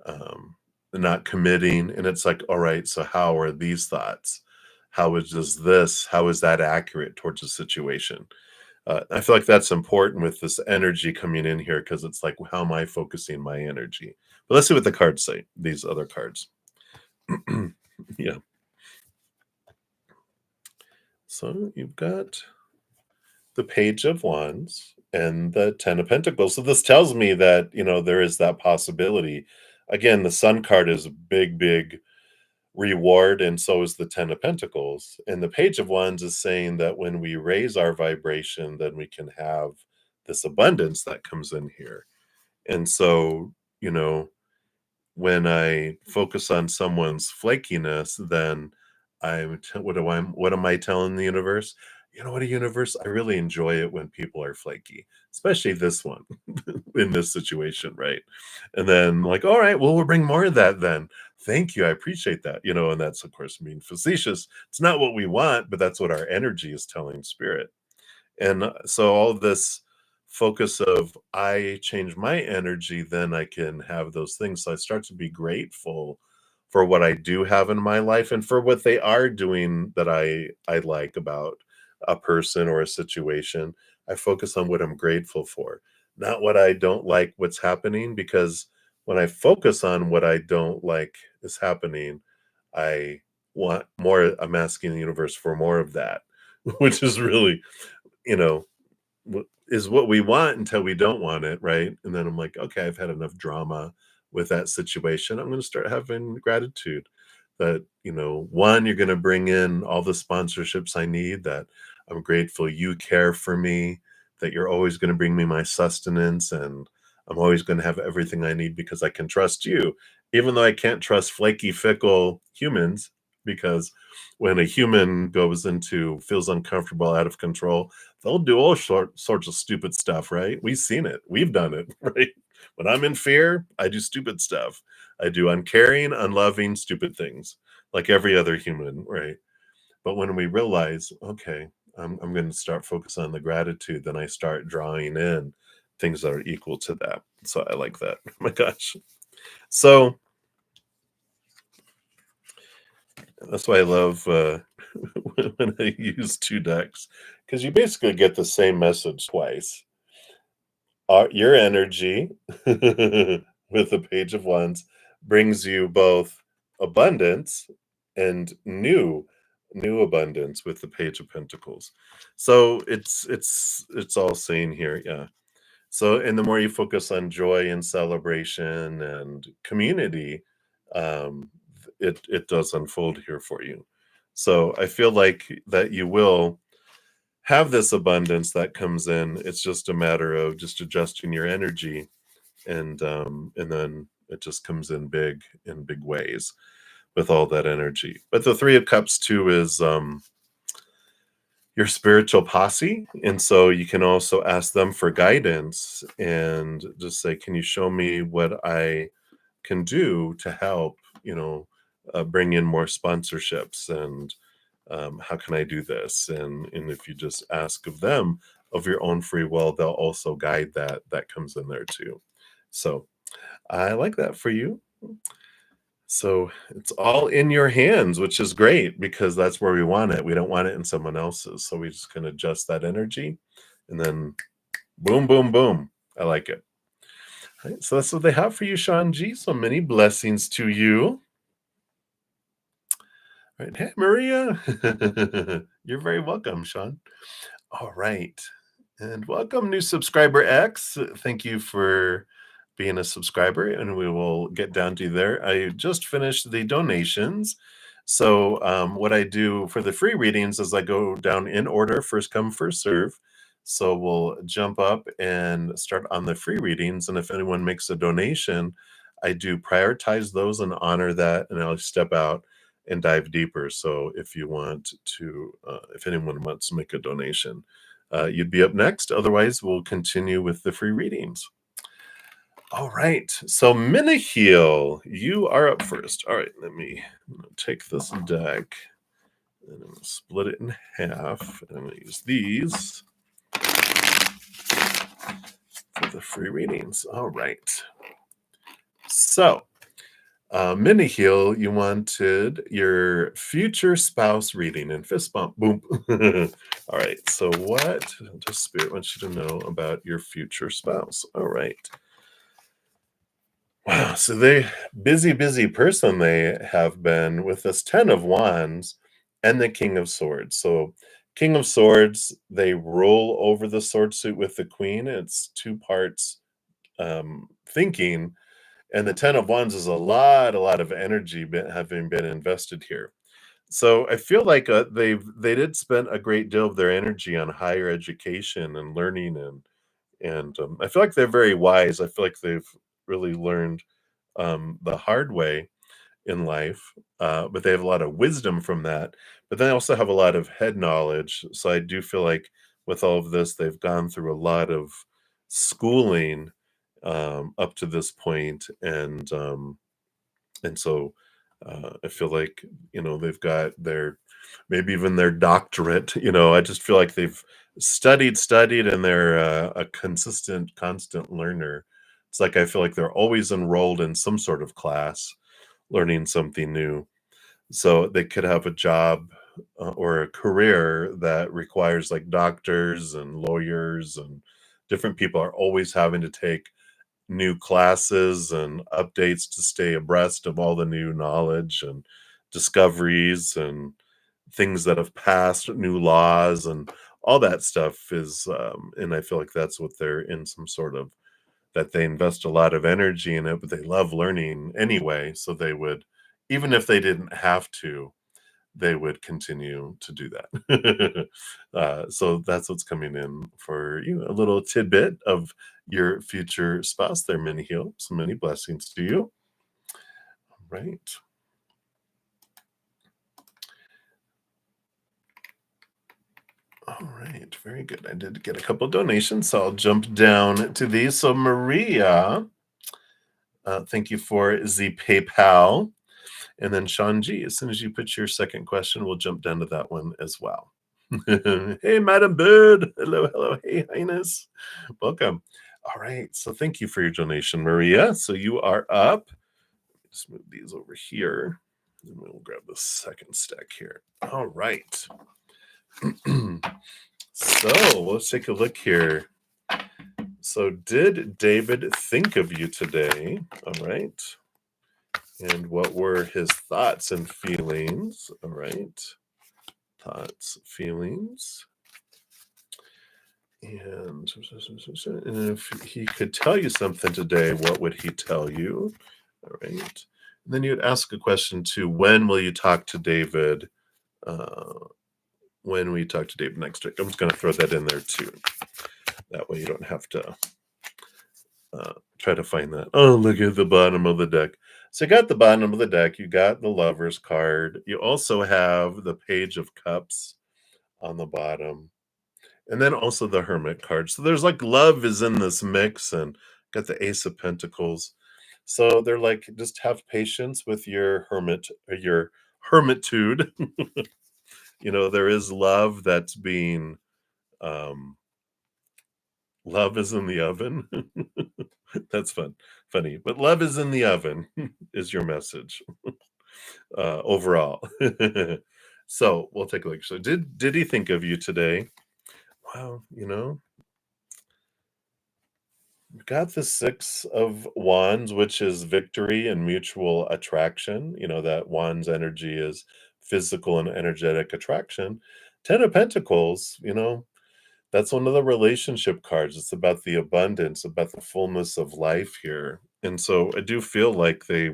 um not committing. And it's like, all right, so how are these thoughts? How is that accurate towards the situation? I feel like that's important with this energy coming in here, because it's like, how am I focusing my energy? But let's see what the cards say, these other cards. Yeah. So you've got the Page of Wands and the Ten of Pentacles. So this tells me that, there is that possibility. Again, the Sun card is a big, big reward, and so is the Ten of Pentacles. And the Page of Wands is saying that when we raise our vibration, then we can have this abundance that comes in here. And so, when I focus on someone's flakiness, then what am I telling the universe? You know what, a universe, I really enjoy it when people are flaky, especially this one in this situation, right? And then like, all right, well, we'll bring more of that then. Thank you, I appreciate that. And that's of course being facetious. It's not what we want, but that's what our energy is telling spirit. And so all of this focus of, I change my energy, then I can have those things. So I start to be grateful for what I do have in my life, and for what they are doing that I like about a person or a situation. I focus on what I'm grateful for, not what I don't like what's happening, because when I focus on what I don't like is happening, I want more. I'm asking the universe for more of that, which is really, you know, is what we want until we don't want it, right? And then I'm like, okay, I've had enough drama with that situation. I'm going to start having gratitude that, one, you're going to bring in all the sponsorships I need, that I'm grateful you care for me, that you're always going to bring me my sustenance, and I'm always going to have everything I need because I can trust you, even though I can't trust flaky, fickle humans, because when a human feels uncomfortable, out of control, they'll do all sorts of stupid stuff, right? We've seen it. We've done it, right? When I'm in fear, I do stupid stuff. I do uncaring, unloving, stupid things, like every other human, right? But when we realize, okay, I'm going to start focus on the gratitude, then I start drawing in things that are equal to that. So I like that. Oh my gosh. So that's why I love when I use two decks, because you basically get the same message twice. Your energy with the Page of Wands brings you both abundance and new abundance with the Page of Pentacles. So it's all saying here, yeah. So, and the more you focus on joy and celebration and community, it does unfold here for you. So I feel like that you will have this abundance that comes in. It's just a matter of just adjusting your energy, and then it just comes in big ways with all that energy. But the Three of Cups too is your spiritual posse, and so you can also ask them for guidance and just say, can you show me what I can do to help, bring in more sponsorships, and how can I do this? And if you just ask of them of your own free will, they'll also guide that comes in there too. So I like that for you. So it's all in your hands, which is great because that's where we want it. We don't want it in someone else's. So we just can adjust that energy and then boom, boom, boom. I like it. Right, so that's what they have for you, Sean G. So many blessings to you. Right. Hey, Maria. You're very welcome, Sean. All right. And welcome, new subscriber X. Thank you for being a subscriber, and we will get down to you there. I just finished the donations. So, what I do for the free readings is I go down in order, first come, first serve. So, we'll jump up and start on the free readings. And if anyone makes a donation, I do prioritize those and honor that, and I'll step out and dive deeper. So, if you want to, if anyone wants to make a donation, you'd be up next. Otherwise, we'll continue with the free readings. All right. So, Miniheel, you are up first. All right. I'm gonna take this deck and I'm going to split it in half. And I'm going to use these for the free readings. All right. So, Miniheel, you wanted your future spouse reading and fist bump. Boom. All right. So, what does Spirit want you to know about your future spouse? All right. Wow, so they busy person they have been with this 10 of Wands and the King of Swords. So King of Swords, they roll over the sword suit with the Queen. It's two parts thinking, and the 10 of Wands is a lot of energy having been invested here. So I feel like they did spend a great deal of their energy on higher education and learning, and I feel like they're very wise. I feel like they've really learned the hard way in life, but they have a lot of wisdom from that. But they also have a lot of head knowledge. So I do feel like with all of this, they've gone through a lot of schooling up to this point, and so I feel like they've got their maybe even their doctorate. I just feel like they've studied, and they're a constant learner. It's like I feel like they're always enrolled in some sort of class, learning something new. So they could have a job or a career that requires like doctors and lawyers and different people are always having to take new classes and updates to stay abreast of all the new knowledge and discoveries and things that have passed, new laws and all that stuff is and I feel like that's what they're in some sort of that they invest a lot of energy in it, but they love learning anyway. So they would, even if they didn't have to, they would continue to do that. So that's what's coming in for a little tidbit of your future spouse there, Mini Heal. So many blessings to you. All right. All right, very good. I did get a couple donations, so I'll jump down to these. So Maria, thank you for the PayPal. And then Sean G, as soon as you put your second question, we'll jump down to that one as well. Hey, Madam Bird. Hello, hello. Hey, Highness. Welcome. All right. So thank you for your donation, Maria. So you are up. Just move these over here. And we'll grab the second stack here. All right. So let's take a look here. So did David think of you today? All right. And what were his thoughts and feelings? All right. Thoughts, feelings. And if he could tell you something today, what would he tell you? All right. And then you'd ask a question too. When will you talk to David? When will you talk to David next week? I'm just going to throw that in there too. That way you don't have to try to find that. Oh, look at the bottom of the deck. So you got the bottom of the deck. You got the Lover's card. You also have the Page of Cups on the bottom. And then also the Hermit card. So there's like love is in this mix and got the Ace of Pentacles. So they're like, just have patience with your hermitude. There is love that's being Love is in the oven. That's funny. But love is in the oven is your message overall. So we'll take a look. So did he think of you today? Wow, we've got the Six of Wands, which is victory and mutual attraction. That Wands energy is physical and energetic attraction. Ten of Pentacles, that's one of the relationship cards. It's about the abundance, about the fullness of life here. And so I do feel like they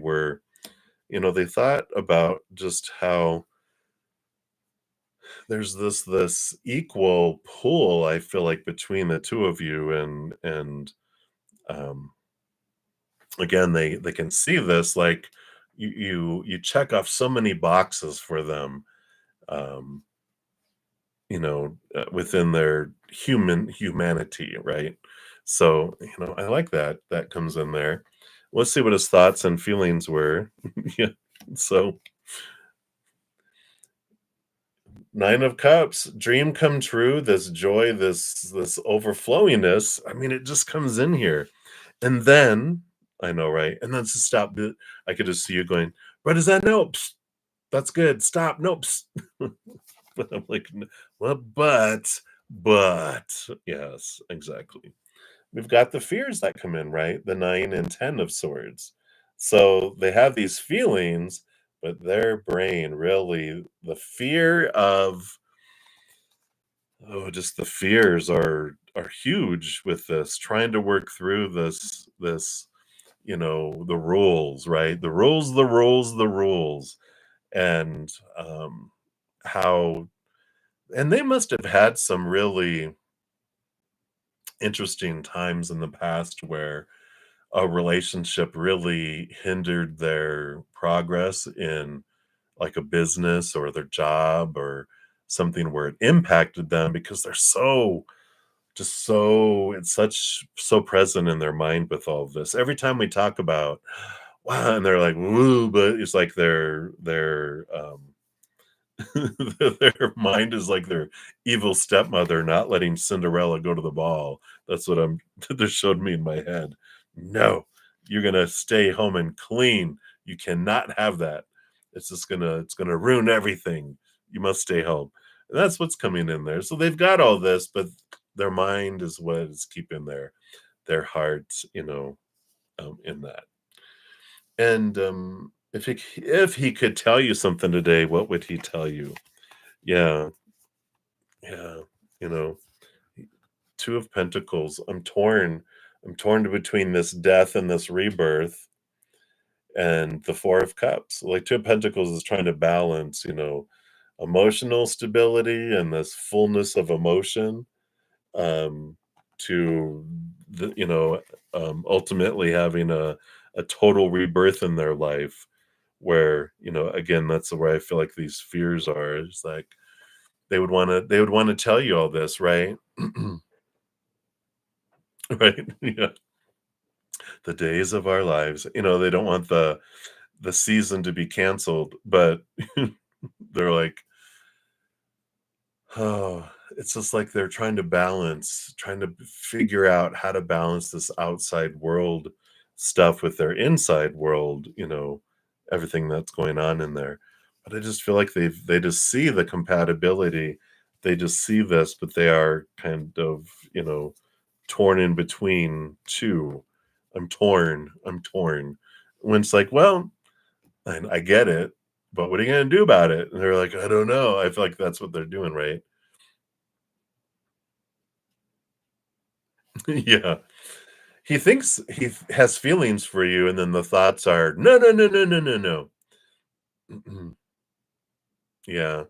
thought about just how there's this equal pull, I feel like, between the two of you, and um again, they can see this, like, you check off so many boxes for them, um within their humanity, right? So, I like that comes in there. Let's see what his thoughts and feelings were. Yeah. So, Nine of Cups, dream come true, this joy, this overflowingness. I mean, it just comes in here. And then I know, right? And then to stop it, I could just see you going, "What is that? No, psst, that's good. Stop. No, psst." But I'm like, Well, but yes, exactly. We've got the fears that come in, right? The 9 and 10 of swords. So they have these feelings, but their brain really, the fear of, oh, just the fears are huge with this, trying to work through this, the rules, right? The rules, and how, and they must have had some really interesting times in the past where a relationship really hindered their progress in, like, a business or their job or something, where it impacted them because they're so, just so, it's such so present in their mind with all of this. Every time we talk about, wow, and they're like, woo, but it's like their mind is like their evil stepmother not letting Cinderella go to the ball. That's what I'm they showed me in my head. No, you're gonna stay home and clean. You cannot have that. It's gonna ruin everything. You must stay home. And that's what's coming in there. So they've got all this, but their mind is what is keeping their heart, in that. And if he could tell you something today, what would he tell you? Yeah, yeah, you know, Two of Pentacles. I'm torn. I'm torn between this death and this rebirth, and the Four of Cups. Like, Two of Pentacles is trying to balance, emotional stability and this fullness of emotion, um, to ultimately having a total rebirth in their life, where, again, that's where I feel like these fears are. It's like they would want to tell you all this, right? Right. Yeah. The days of our lives. They don't want the season to be canceled, but they're like, oh, it's just like they're trying to figure out how to balance this outside world stuff with their inside world, everything that's going on in there. But I just feel like they just see the compatibility. They just see this, but they are kind of, torn in between two. I'm torn. When it's like, well, I get it, but what are you gonna do about it? And they're like, I don't know. I feel like that's what they're doing, right? Yeah. He thinks has feelings for you, and then the thoughts are, no, no, no, no, no, no, no. Yeah.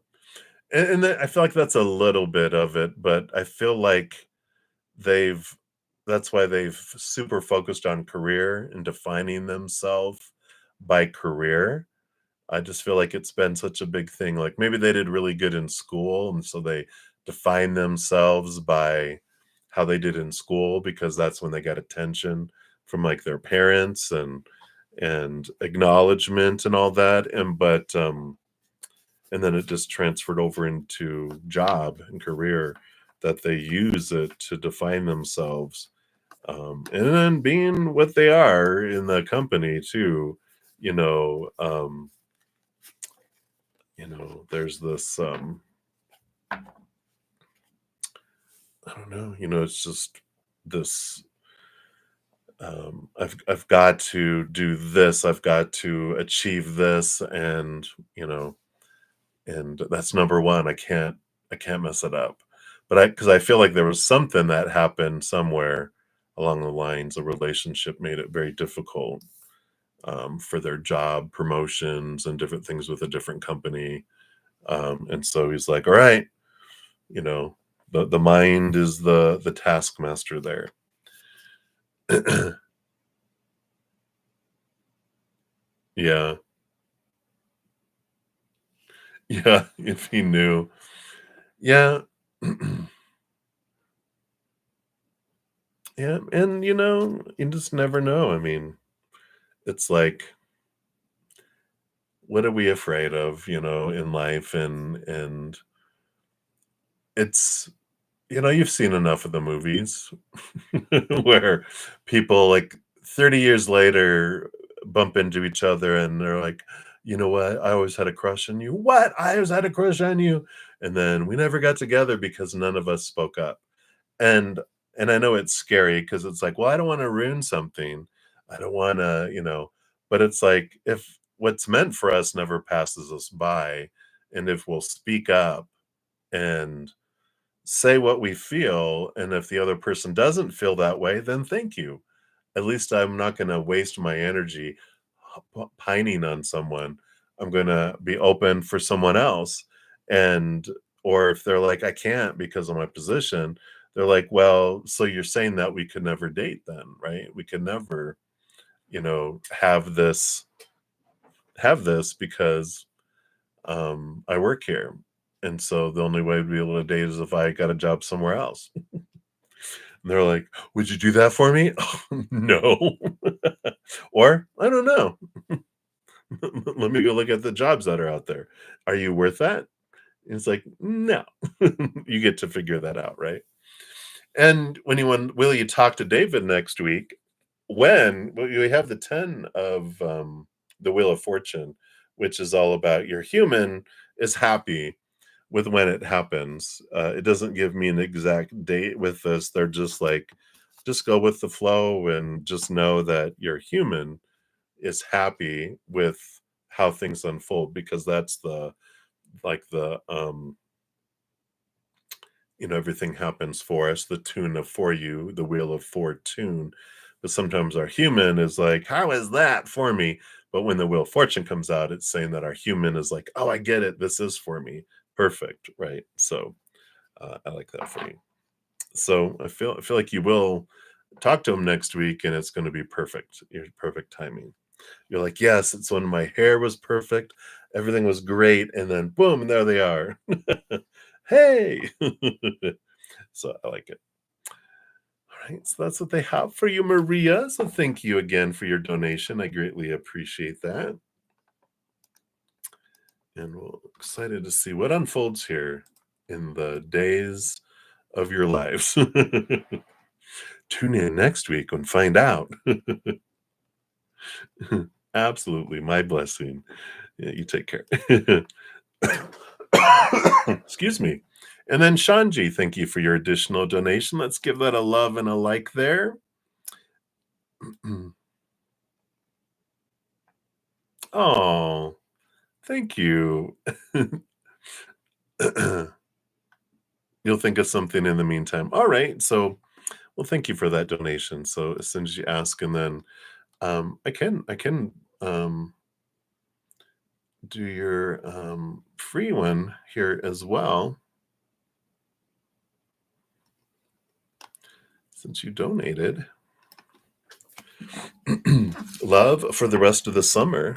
And I feel like that's a little bit of it, but I feel like they've that's why they've super focused on career and defining themselves by career. I just feel like it's been such a big thing. Like, maybe they did really good in school, and so they define themselves by how they did in school, because that's when they got attention from, like, their parents and acknowledgement and all that. And then it just transferred over into job and career. that they use it to define themselves, and then being what they are in the company too. You know, there's this I don't know, it's just this I've got to do this, I've got to achieve this, and that's number one. I can't mess it up. But because I feel like there was something that happened somewhere along the lines, a relationship made it very difficult for their job promotions and different things with a different company. And so he's like, all right, you know, the mind is the taskmaster there. Yeah. Yeah, if he knew. Yeah. Yeah, and you just never know. I mean, it's like, what are we afraid of, in life? And it's you've seen enough of the movies where people like 30 years later bump into each other and they're like, you know what? I always had a crush on you. What? I always had a crush on you. And then we never got together because none of us spoke up. And and I know it's scary because it's like, well, I don't want to ruin something. I don't want to, but it's like if what's meant for us never passes us by, and if we'll speak up and say what we feel, and if the other person doesn't feel that way, then thank you. At least I'm not going to waste my energy pining on someone. I'm going to be open for someone else. And, or if they're like, I can't because of my position, they're like, well, so you're saying that we could never date then, right? We could never, have this because I work here. And so the only way to be able to date is if I got a job somewhere else. And they're like, would you do that for me? No. Or I don't know. Let me go look at the jobs that are out there. Are you worth that? And it's like, no. You get to figure that out, right? And when will you talk to David next week? Well, we have the 10 of the Wheel of Fortune, which is all about your human is happy with when it happens. It doesn't give me an exact date with this. They're just like, just go with the flow and just know that your human is happy with how things unfold because that's the like the everything happens for us, the tune of for you, the wheel of fortune. But sometimes our human is like, how is that for me? But when the wheel of fortune comes out, it's saying that our human is like, oh, I get it, this is for me. Perfect, right? So I like that for you. So I feel like you will talk to him next week and it's going to be perfect. Your perfect timing. You're like, yes, it's when my hair was perfect, everything was great, and then boom, and there they are. Hey. So I like it. All right, so that's what they have for you, Maria. So thank you again for your donation. I greatly appreciate that. And we're excited to see what unfolds here in the days of your lives. Tune in next week and find out. Absolutely, my blessing. Yeah, you take care. Excuse me. And then Shanji, thank you for your additional donation. Let's give that a love and a like there. Oh, thank you. You'll think of something in the meantime. All right. So, well, thank you for that donation. So as soon as you ask, and then I can do your free one here as well, since you donated. Love for the rest of the summer.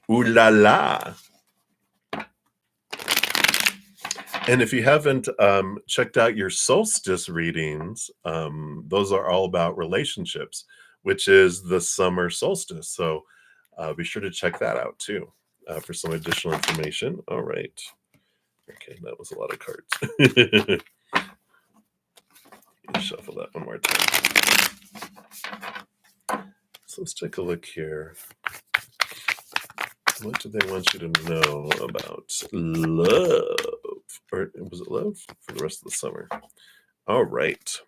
Ooh la la. And if you haven't checked out your solstice readings, those are all about relationships, which is the summer solstice. So be sure to check that out too for some additional information. All right. Okay, that was a lot of cards. Shuffle that one more time. So let's take a look here. What do they want you to know about love? Or was it love for the rest of the summer? All right.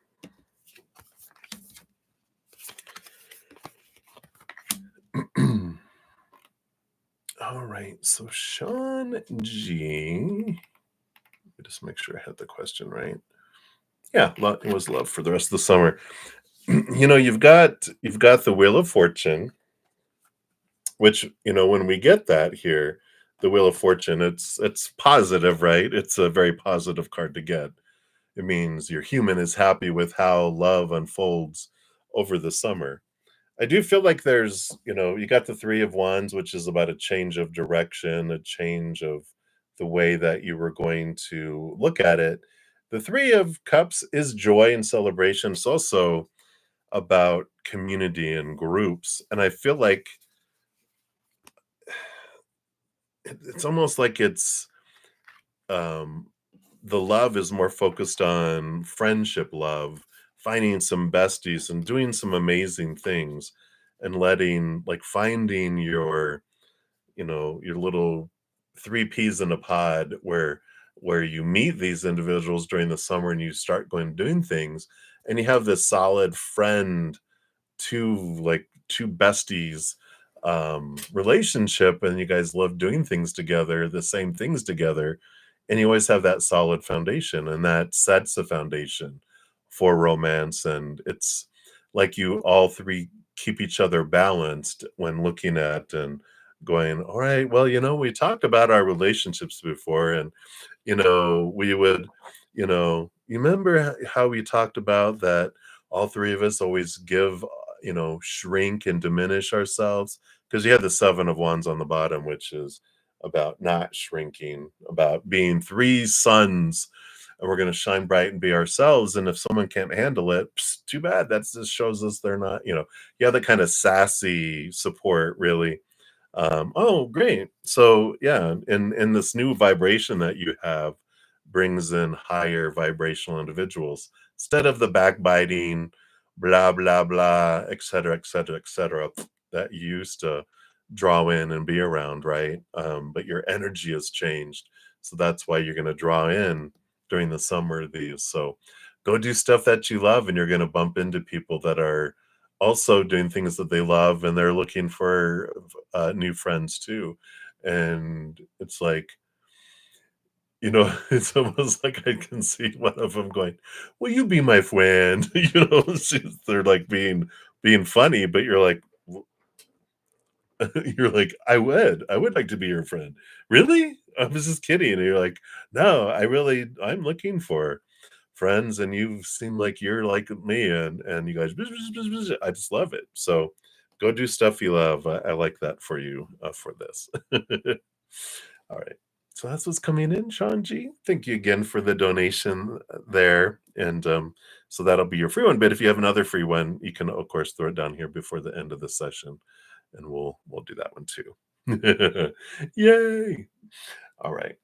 All right. So Sean G. Let me just make sure I had the question right. Yeah, it was love for the rest of the summer. You've got the Wheel of Fortune, which when we get that here, the Wheel of Fortune, it's positive, right? It's a very positive card to get. It means your human is happy with how love unfolds over the summer. I do feel like you got the Three of Wands, which is about a change of direction, a change of the way that you were going to look at it. The Three of Cups is joy and celebration. It's also about community and groups. And I feel like it's almost like um, the love is more focused on friendship love, finding some besties and doing some amazing things and finding your little three peas in a pod where you meet these individuals during the summer and you start going doing things and you have this solid friend two besties relationship, and you guys love doing things together, the same things together, and you always have that solid foundation, and that sets the foundation for romance. And it's like you all three keep each other balanced when looking at and going, all right, well, we talked about our relationships before, and we would, you remember how we talked about that all three of us always give, shrink and diminish ourselves? Because you have the Seven of Wands on the bottom, which is about not shrinking, about being three suns, and we're going to shine bright and be ourselves. And if someone can't handle it, too bad. That just shows us they're not, you have the kind of sassy support, really. Oh, great. So yeah, and this new vibration that you have brings in higher vibrational individuals instead of the backbiting, blah blah blah, et cetera, et cetera, et cetera, that you used to draw in and be around, right? But your energy has changed, so that's why you're going to draw in during the summer these. So go do stuff that you love, and you're going to bump into people that are also doing things that they love, and they're looking for new friends too. And it's like, it's almost like I can see one of them going, "Will you be my friend?" They're like being funny, but you're like, you're like, I would like to be your friend. Really? I was just kidding. And you're like, no, I'm looking for friends, and you seem like you're like me, and you guys, I just love it. So go do stuff you love. I like that for you for this. All right. So that's what's coming in, Sean G. Thank you again for the donation there. And so that'll be your free one. But if you have another free one, you can of course throw it down here before the end of the session, and we'll do that one too. Yay! All right.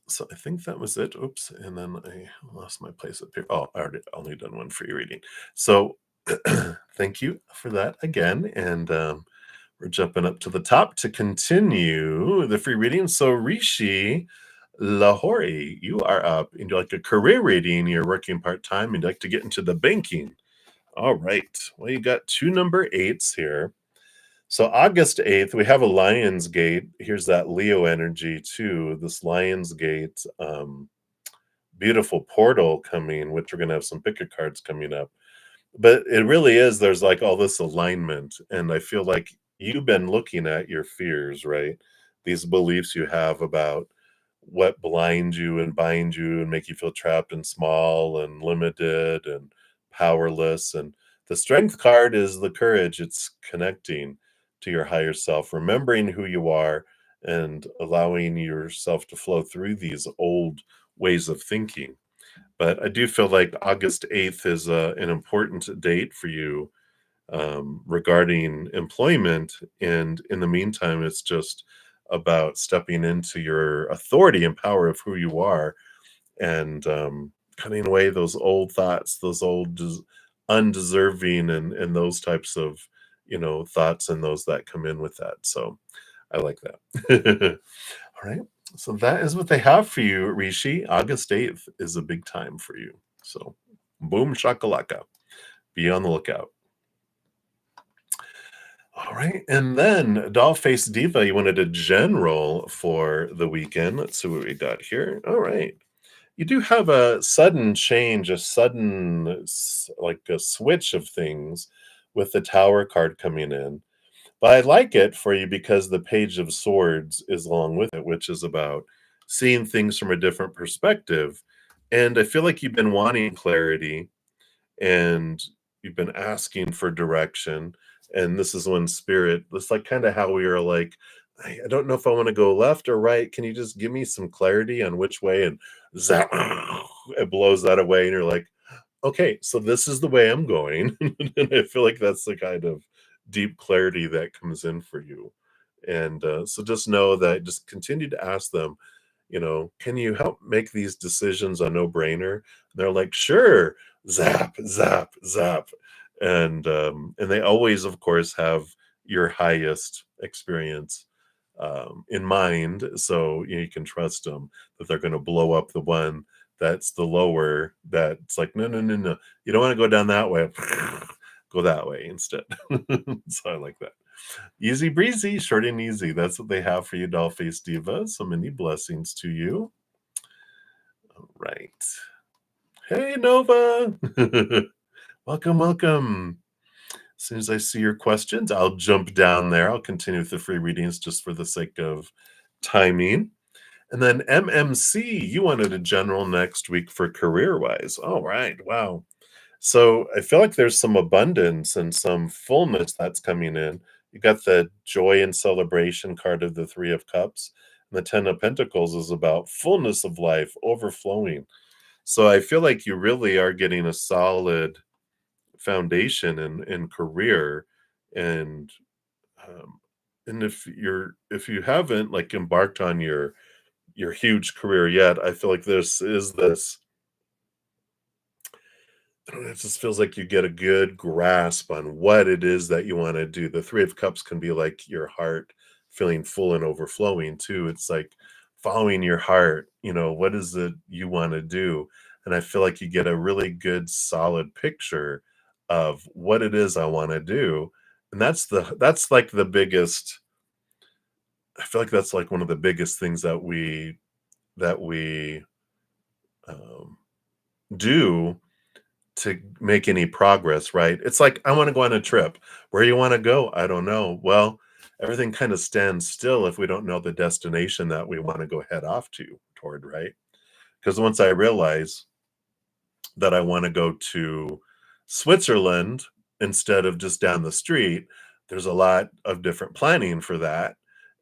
So I think that was it. Oops, and then I lost my place up here. Oh, I already only done one free reading. So thank you for that again. And we're jumping up to the top to continue the free reading. So Rishi Lahore, you are up and you like a career reading. You're working part-time and you'd like to get into the banking. All right. Well, you got two number 8s here. So August 8th, we have a Lion's Gate. Here's that Leo energy too. This Lion's Gate, beautiful portal coming, which we're going to have some pick cards coming up. But it really is, there's like all this alignment. And I feel like you've been looking at your fears, right? These beliefs you have about what blind you and bind you and make you feel trapped and small and limited and powerless. And the strength card is the courage. It's connecting to your higher self, remembering who you are and allowing yourself to flow through these old ways of thinking. But I do feel like August 8th is an important date for you regarding employment. And in the meantime, it's just about stepping into your authority and power of who you are, and cutting away those old thoughts, those old undeserving and those types of thoughts and those that come in with that. So I like that. All right. So that is what they have for you, Rishi. August 8th is a big time for you. So boom shakalaka. Be on the lookout. All right. And then Dollface Diva, you wanted a general for the weekend. Let's see what we got here. All right. You do have a sudden change, a sudden like a switch of things with the Tower card coming in. But I like it for you because the Page of Swords is along with it, which is about seeing things from a different perspective. And I feel like you've been wanting clarity and you've been asking for direction. And this is when spirit, it's like kind of how we are like, I don't know if I want to go left or right. Can you just give me some clarity on which way? And zap, it blows that away. And you're like, okay, so this is the way I'm going. And I feel like that's the kind of deep clarity that comes in for you. And so just know that just continue to ask them, can you help make these decisions a no-brainer? They're like, sure, zap, zap, zap. And they always, of course, have your highest experience in mind. So you can trust them that they're going to blow up the one that's the lower, that's like, no, no, no, no. You don't want to go down that way. Go that way instead. So I like that. Easy breezy, short and easy. That's what they have for you, Dollface Diva. So many blessings to you. All right. Hey, Nova. Welcome, welcome. As soon as I see your questions, I'll jump down there. I'll continue with the free readings just for the sake of timing. And then MMC, you wanted a general next week for career-wise. All right. Wow. So I feel like there's some abundance and some fullness that's coming in. You got the joy and celebration card of the Three of Cups, and the Ten of Pentacles is about fullness of life, overflowing. So I feel like you really are getting a solid foundation in career, and um, and if you haven't like embarked on your huge career yet, I feel like this I don't know, it just feels like you get a good grasp on what it is that you want to do. The Three of Cups can be like your heart feeling full and overflowing too. It's like following your heart, what is it you want to do? And I feel like you get a really good solid picture of what it is I want to do. And that's like the biggest I feel like that's like one of the biggest things that we um, do to make any progress, right? It's like, I want to go on a trip. Where you want to go? I don't know. Well, everything kind of stands still if we don't know the destination that we want to go head off toward, right? Because once I realize that I want to go to Switzerland instead of just down the street, there's a lot of different planning for that.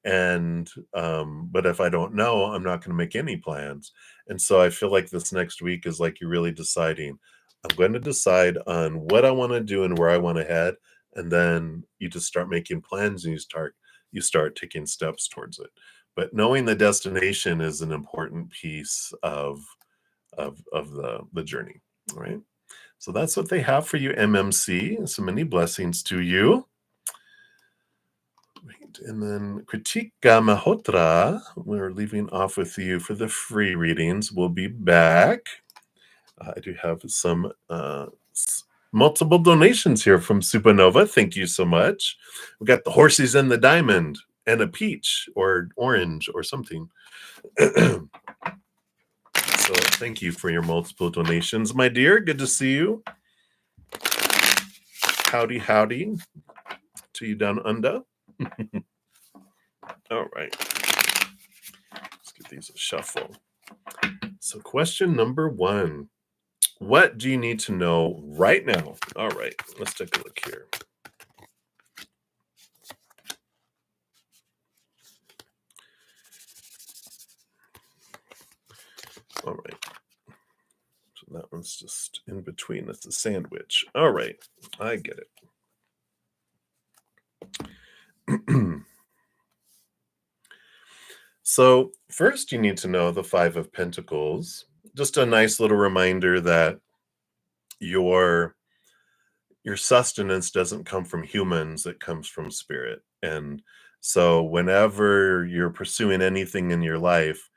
And but if I don't know, I'm not going to make any plans. And so I feel like this next week is like you're really deciding, I'm going to decide on what I want to do and where I want to head. And then you just start making plans and you start taking steps towards it. But knowing the destination is an important piece of the journey. All right. So that's what they have for you, MMC. So many blessings to you. Right. And then Kritika Mahotra, we're leaving off with you for the free readings. We'll be back. I do have some multiple donations here from Supernova. Thank you so much. We got the horses and the diamond and a peach or orange or something. So thank you for your multiple donations, my dear. Good to see you. Howdy, howdy to you down under. All right. Let's give these a shuffle. So question number 1. What do you need to know right now? All right. Let's take a look here. All right. So that one's just in between. That's a sandwich. All right. I get it. So, first, you need to know the Five of Pentacles. Just a nice little reminder that your your sustenance doesn't come from humans, it comes from spirit. And so, whenever you're pursuing anything in your life,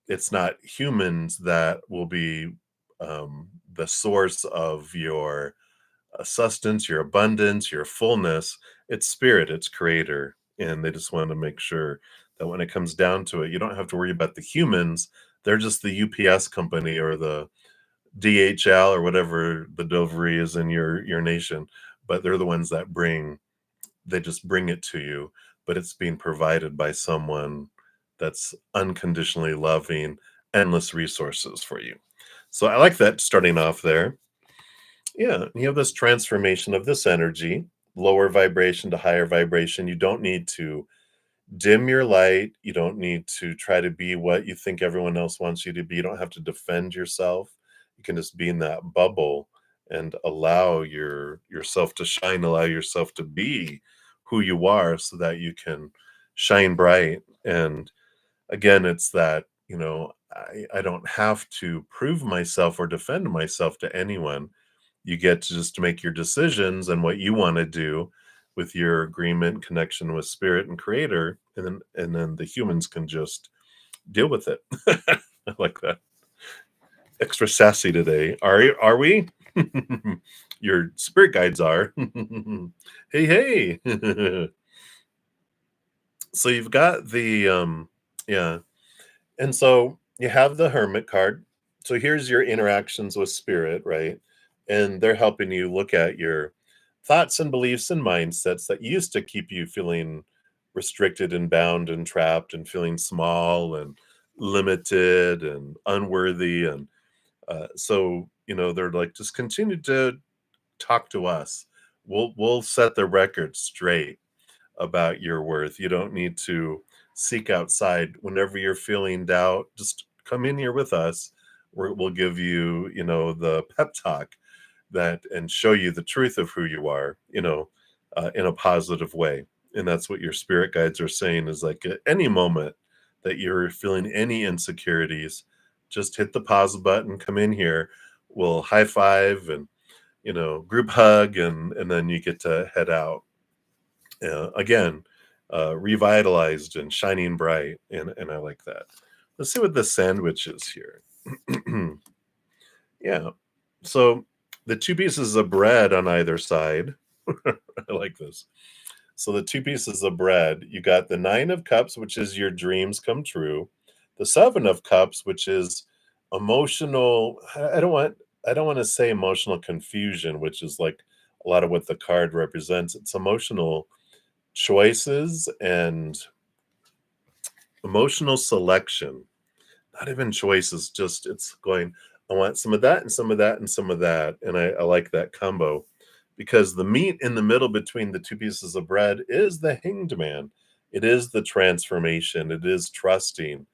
it's not humans that will be the source of your sustenance, your abundance, your fullness. It's spirit, it's creator. And they just want to make sure that when it comes down to it, you don't have to worry about the humans. They're just the UPS company or the DHL or whatever the delivery is in your nation, but they're the ones that they just bring it to you, but it's being provided by someone that's unconditionally loving, endless resources for you. So I like that starting off there. Yeah, you have this transformation of this energy, lower vibration to higher vibration. You don't need to dim your light. You don't need to try to be what you think everyone else wants you to be. You don't have to defend yourself. You can just be in that bubble and allow yourself to shine, allow yourself to be who you are so that you can shine bright. And again, it's that, I don't have to prove myself or defend myself to anyone. You get to just make your decisions and what you want to do with your agreement, connection with spirit and creator, and then the humans can just deal with it. I like that. Extra sassy today. Are we? Your spirit guides are. Hey, hey. So you've got the yeah. And so you have the hermit card. So here's your interactions with spirit, right? And they're helping you look at your thoughts and beliefs and mindsets that used to keep you feeling restricted and bound and trapped and feeling small and limited and unworthy. And so, they're like, just continue to talk to us. We'll set the record straight about your worth. You don't need to seek outside. Whenever you're feeling doubt, just come in here with us. We'll give you, the pep talk that and show you the truth of who you are, in a positive way. And that's what your spirit guides are saying is like at any moment that you're feeling any insecurities, just hit the pause button, come in here, we'll high five and group hug, and then you get to head out again, revitalized and shining bright, and I like that. Let's see what the sandwich is here. Yeah, so the two pieces of bread on either side. I like this. So the two pieces of bread, you got the Nine of Cups, which is your dreams come true. The Seven of Cups, which is emotional. I don't want to say emotional confusion, which is like a lot of what the card represents. It's emotional choices and emotional selection. Not even choices, just it's going, I want some of that and some of that and some of that. And I like that combo because the meat in the middle between the two pieces of bread is the hanged man. It is the transformation. It is trusting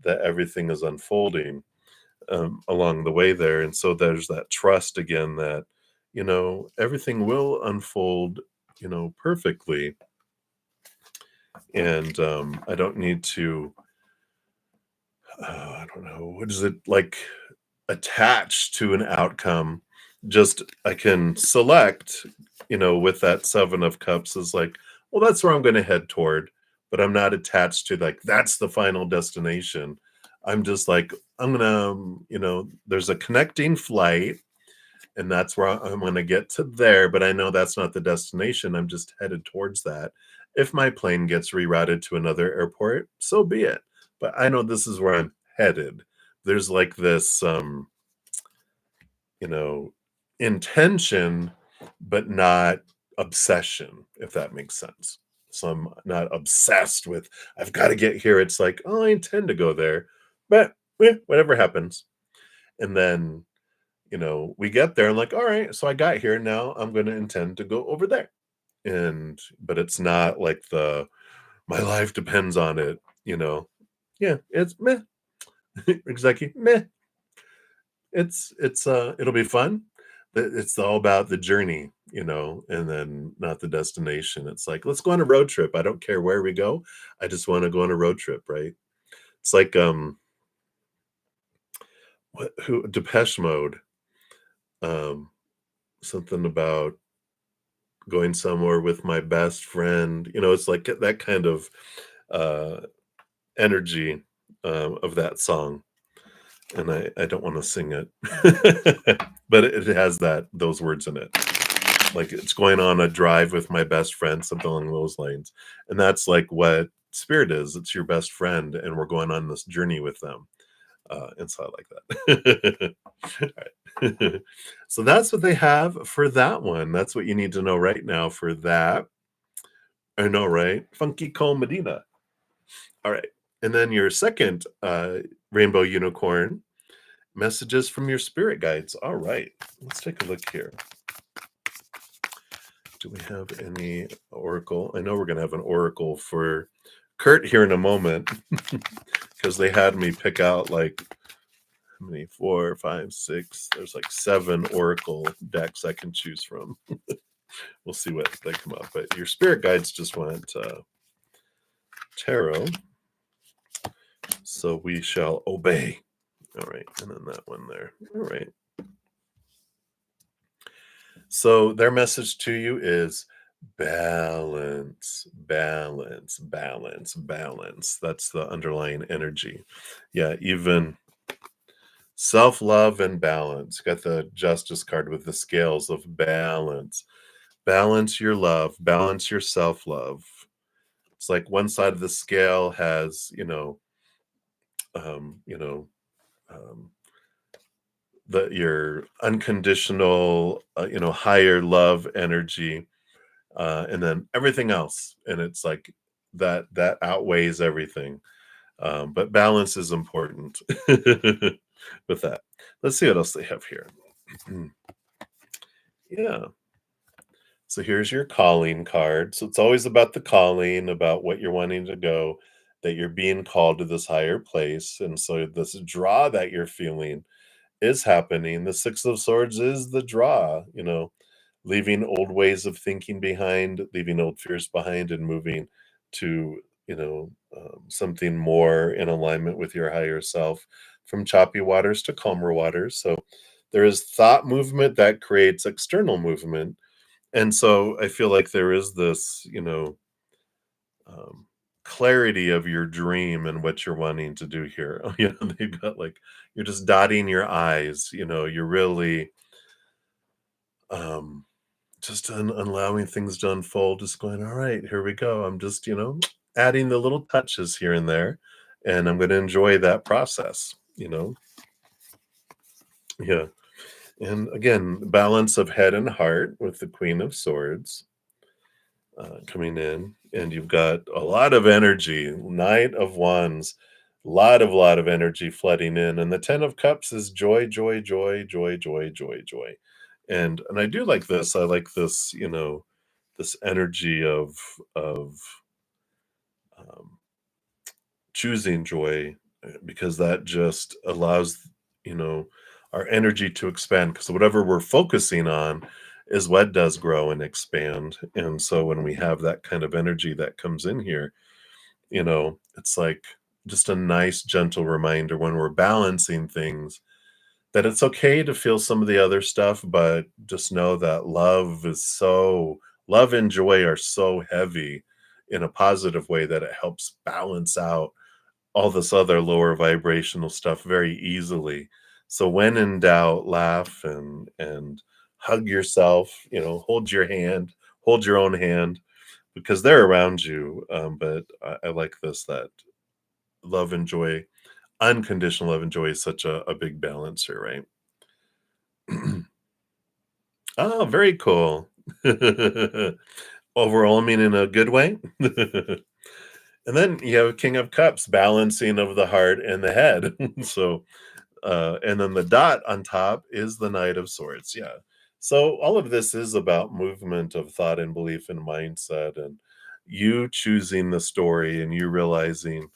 that everything is unfolding along the way there. And so there's that trust again that, everything will unfold, perfectly. And I don't need to, I don't know, what is it like attached to an outcome. Just I can select, with that Seven of Cups is like, well, that's where I'm going to head toward, but I'm not attached to like, that's the final destination. I'm just like, I'm going to, there's a connecting flight and that's where I'm going to get to there, but I know that's not the destination. I'm just headed towards that. If my plane gets rerouted to another airport, so be it. But I know this is where I'm headed. There's like this you know, intention, but not obsession, if that makes sense. So I'm not obsessed with, I've got to get here. It's like, oh, I intend to go there, but whatever happens. And then, we get there and like, all right, so I got here. Now I'm going to intend to go over there. But it's not like my life depends on it, Yeah, it's meh. Exactly. Meh. It'll be fun. It's all about the journey, and then not the destination. It's like, let's go on a road trip. I don't care where we go. I just want to go on a road trip, right? It's like, who Depeche Mode, um, something about going somewhere with my best friend, it's like that kind of, uh, energy, of that song, and I don't wanna sing it, but it has those words in it. Like, it's going on a drive with my best friend, something along those lines, and that's, like, what spirit is. It's your best friend, and we're going on this journey with them, and so I like that. Alright. So that's what they have for that one. That's what you need to know right now for that. I know, right? Funky Cole Medina. Alright, and then your second, rainbow unicorn, messages from your spirit guides. Alright, let's take a look here. Do we have any oracle? I know we're gonna have an oracle for Kurt here in a moment because they had me pick out, like, how many? 4, 5, 6. There's, like, 7 oracle decks I can choose from. We'll see what they come up, but your spirit guides just want, tarot, so we shall obey. Alright, and then that one there. Alright. So their message to you is balance, balance, balance, balance. That's the underlying energy. Yeah, even self-love and balance. Got the justice card with the scales of balance. Balance your love, balance your self-love. It's like one side of the scale has, um, you know, um, your unconditional, higher love energy, and then everything else, and it's like that outweighs everything. But balance is important with that. Let's see what else they have here. Yeah. So here's your calling card. So it's always about the calling, about what you're wanting to go, that you're being called to this higher place. And so this draw that you're feeling is happening. The Six of Swords is the draw, leaving old ways of thinking behind, leaving old fears behind, and moving to, something more in alignment with your higher self, from choppy waters to calmer waters. So there is thought movement that creates external movement. And so I feel like there is this, um, clarity of your dream and what you're wanting to do here. They've got like, you're just dotting your I's, you're really, um, just allowing things to unfold, just going, all right, here we go. I'm just, adding the little touches here and there, and I'm going to enjoy that process. Yeah. And again, balance of head and heart with the Queen of Swords, coming in, and you've got a lot of energy. Knight of Wands, lot of energy flooding in, and the Ten of Cups is joy, joy, joy, joy, joy, joy, joy. And I do like this. I like this, this energy of um, choosing joy, because that just allows, you know our energy to expand, because whatever we're focusing on is what does grow and expand. And so when we have that kind of energy that comes in here, it's like just a nice gentle reminder when we're balancing things, that it's okay to feel some of the other stuff, but just know that love and joy are so heavy in a positive way that it helps balance out all this other lower vibrational stuff very easily. So when in doubt, laugh and hug yourself, hold your hand, hold your own hand, because they're around you. But I like this, that love and joy, unconditional love and joy is such a big balancer, right? Oh, very cool. Overwhelming in a good way. And then you have King of Cups, balancing of the heart and the head. So, and then the dot on top is the Knight of Swords. Yeah. So all of this is about movement of thought and belief and mindset, and you choosing the story, and you realizing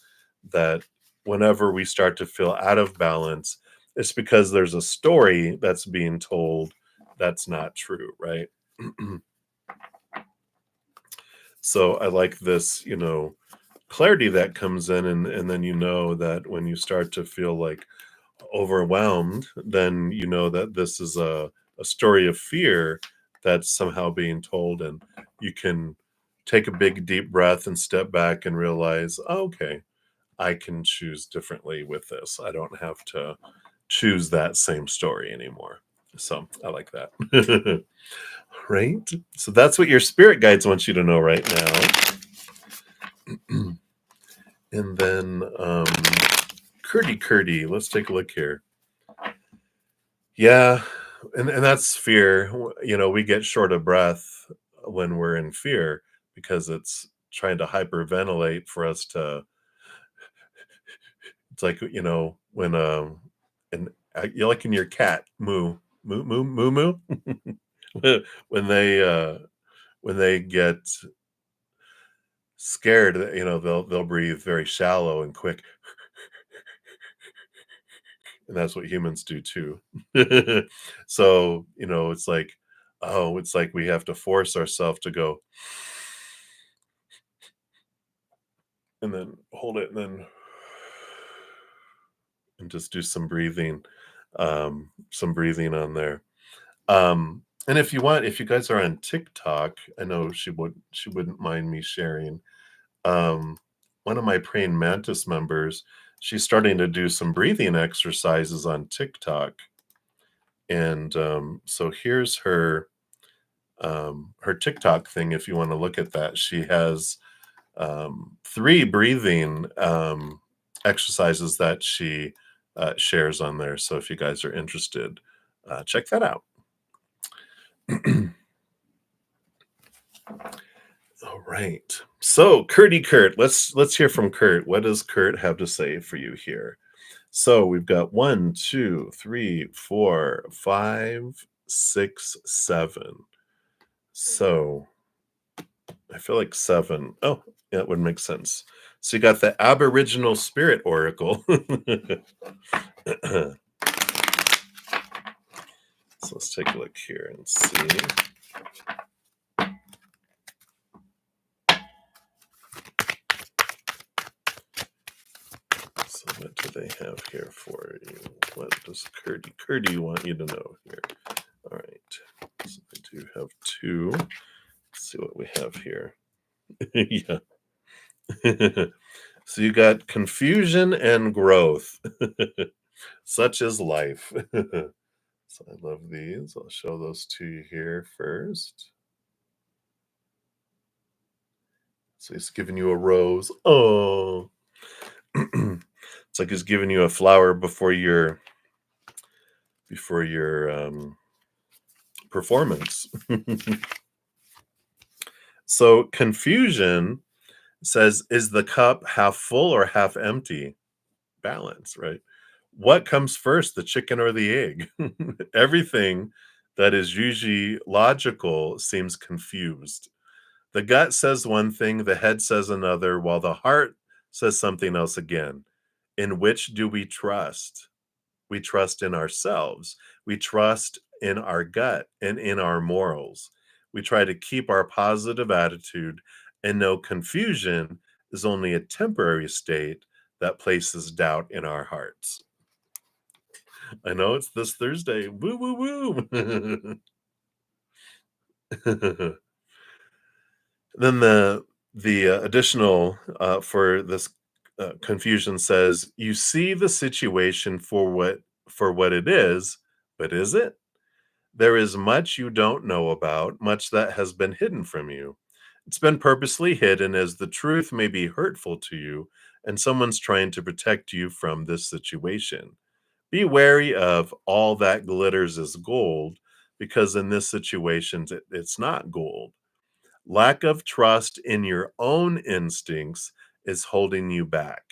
that whenever we start to feel out of balance, it's because there's a story that's being told that's not true, right? So I like this, clarity that comes in, and then you know that when you start to feel like overwhelmed, then you know that this is a story of fear that's somehow being told, and you can take a big deep breath and step back and realize, "Oh, okay, I can choose differently with this. I don't have to choose that same story anymore." So I like that. Right? So that's what your spirit guides want you to know right now. And then Curdy, let's take a look here. Yeah, and that's fear. You know, we get short of breath when we're in fear because it's trying to hyperventilate for us to. It's like, you know, when and you're like in your cat moo moo moo moo moo when they when they get scared, you know, they'll breathe very shallow and quick, and that's what humans do too. So, you know, it's like, oh, it's like we have to force ourselves to go and then hold it and then and just do some breathing on there. And if you want, if you guys are on TikTok, I know she wouldn't mind me sharing. Um, one of my praying mantis members, she's starting to do some breathing exercises on TikTok. And so here's her TikTok thing. If you want to look at that, she has three breathing exercises that she shares on there. So if you guys are interested, check that out. All right. So Kurt, let's hear from Kurt. What does Kurt have to say for you here? So we've got 1, 2, 3, 4, 5, 6, 7. So I feel like 7. Oh, yeah, that would make sense. So you got the Aboriginal Spirit Oracle. So let's take a look here and see. So what do they have here for you? What does Curdy want you to know here? All right. So I do have 2. Let's see what we have here. Yeah. So you got confusion and growth. Such is life. So I love these. I'll show those to you here first. So he's giving you a rose. Oh. It's like he's giving you a flower before your performance. So confusion says, is the cup half full or half empty? Balance, right? What comes first, the chicken or the egg? Everything that is usually logical seems confused. The gut says one thing, the head says another, while the heart says something else again. In which do we trust? We trust in ourselves. We trust in our gut and in our morals. We try to keep our positive attitude and know confusion is only a temporary state that places doubt in our hearts. I know it's this Thursday. Woo, woo, woo. Then the additional for this confusion says, you see the situation for what it is, but is it? There is much you don't know about, much that has been hidden from you. It's been purposely hidden as the truth may be hurtful to you, and someone's trying to protect you from this situation. Be wary of all that glitters is gold, because in this situation, it's not gold. Lack of trust in your own instincts is holding you back.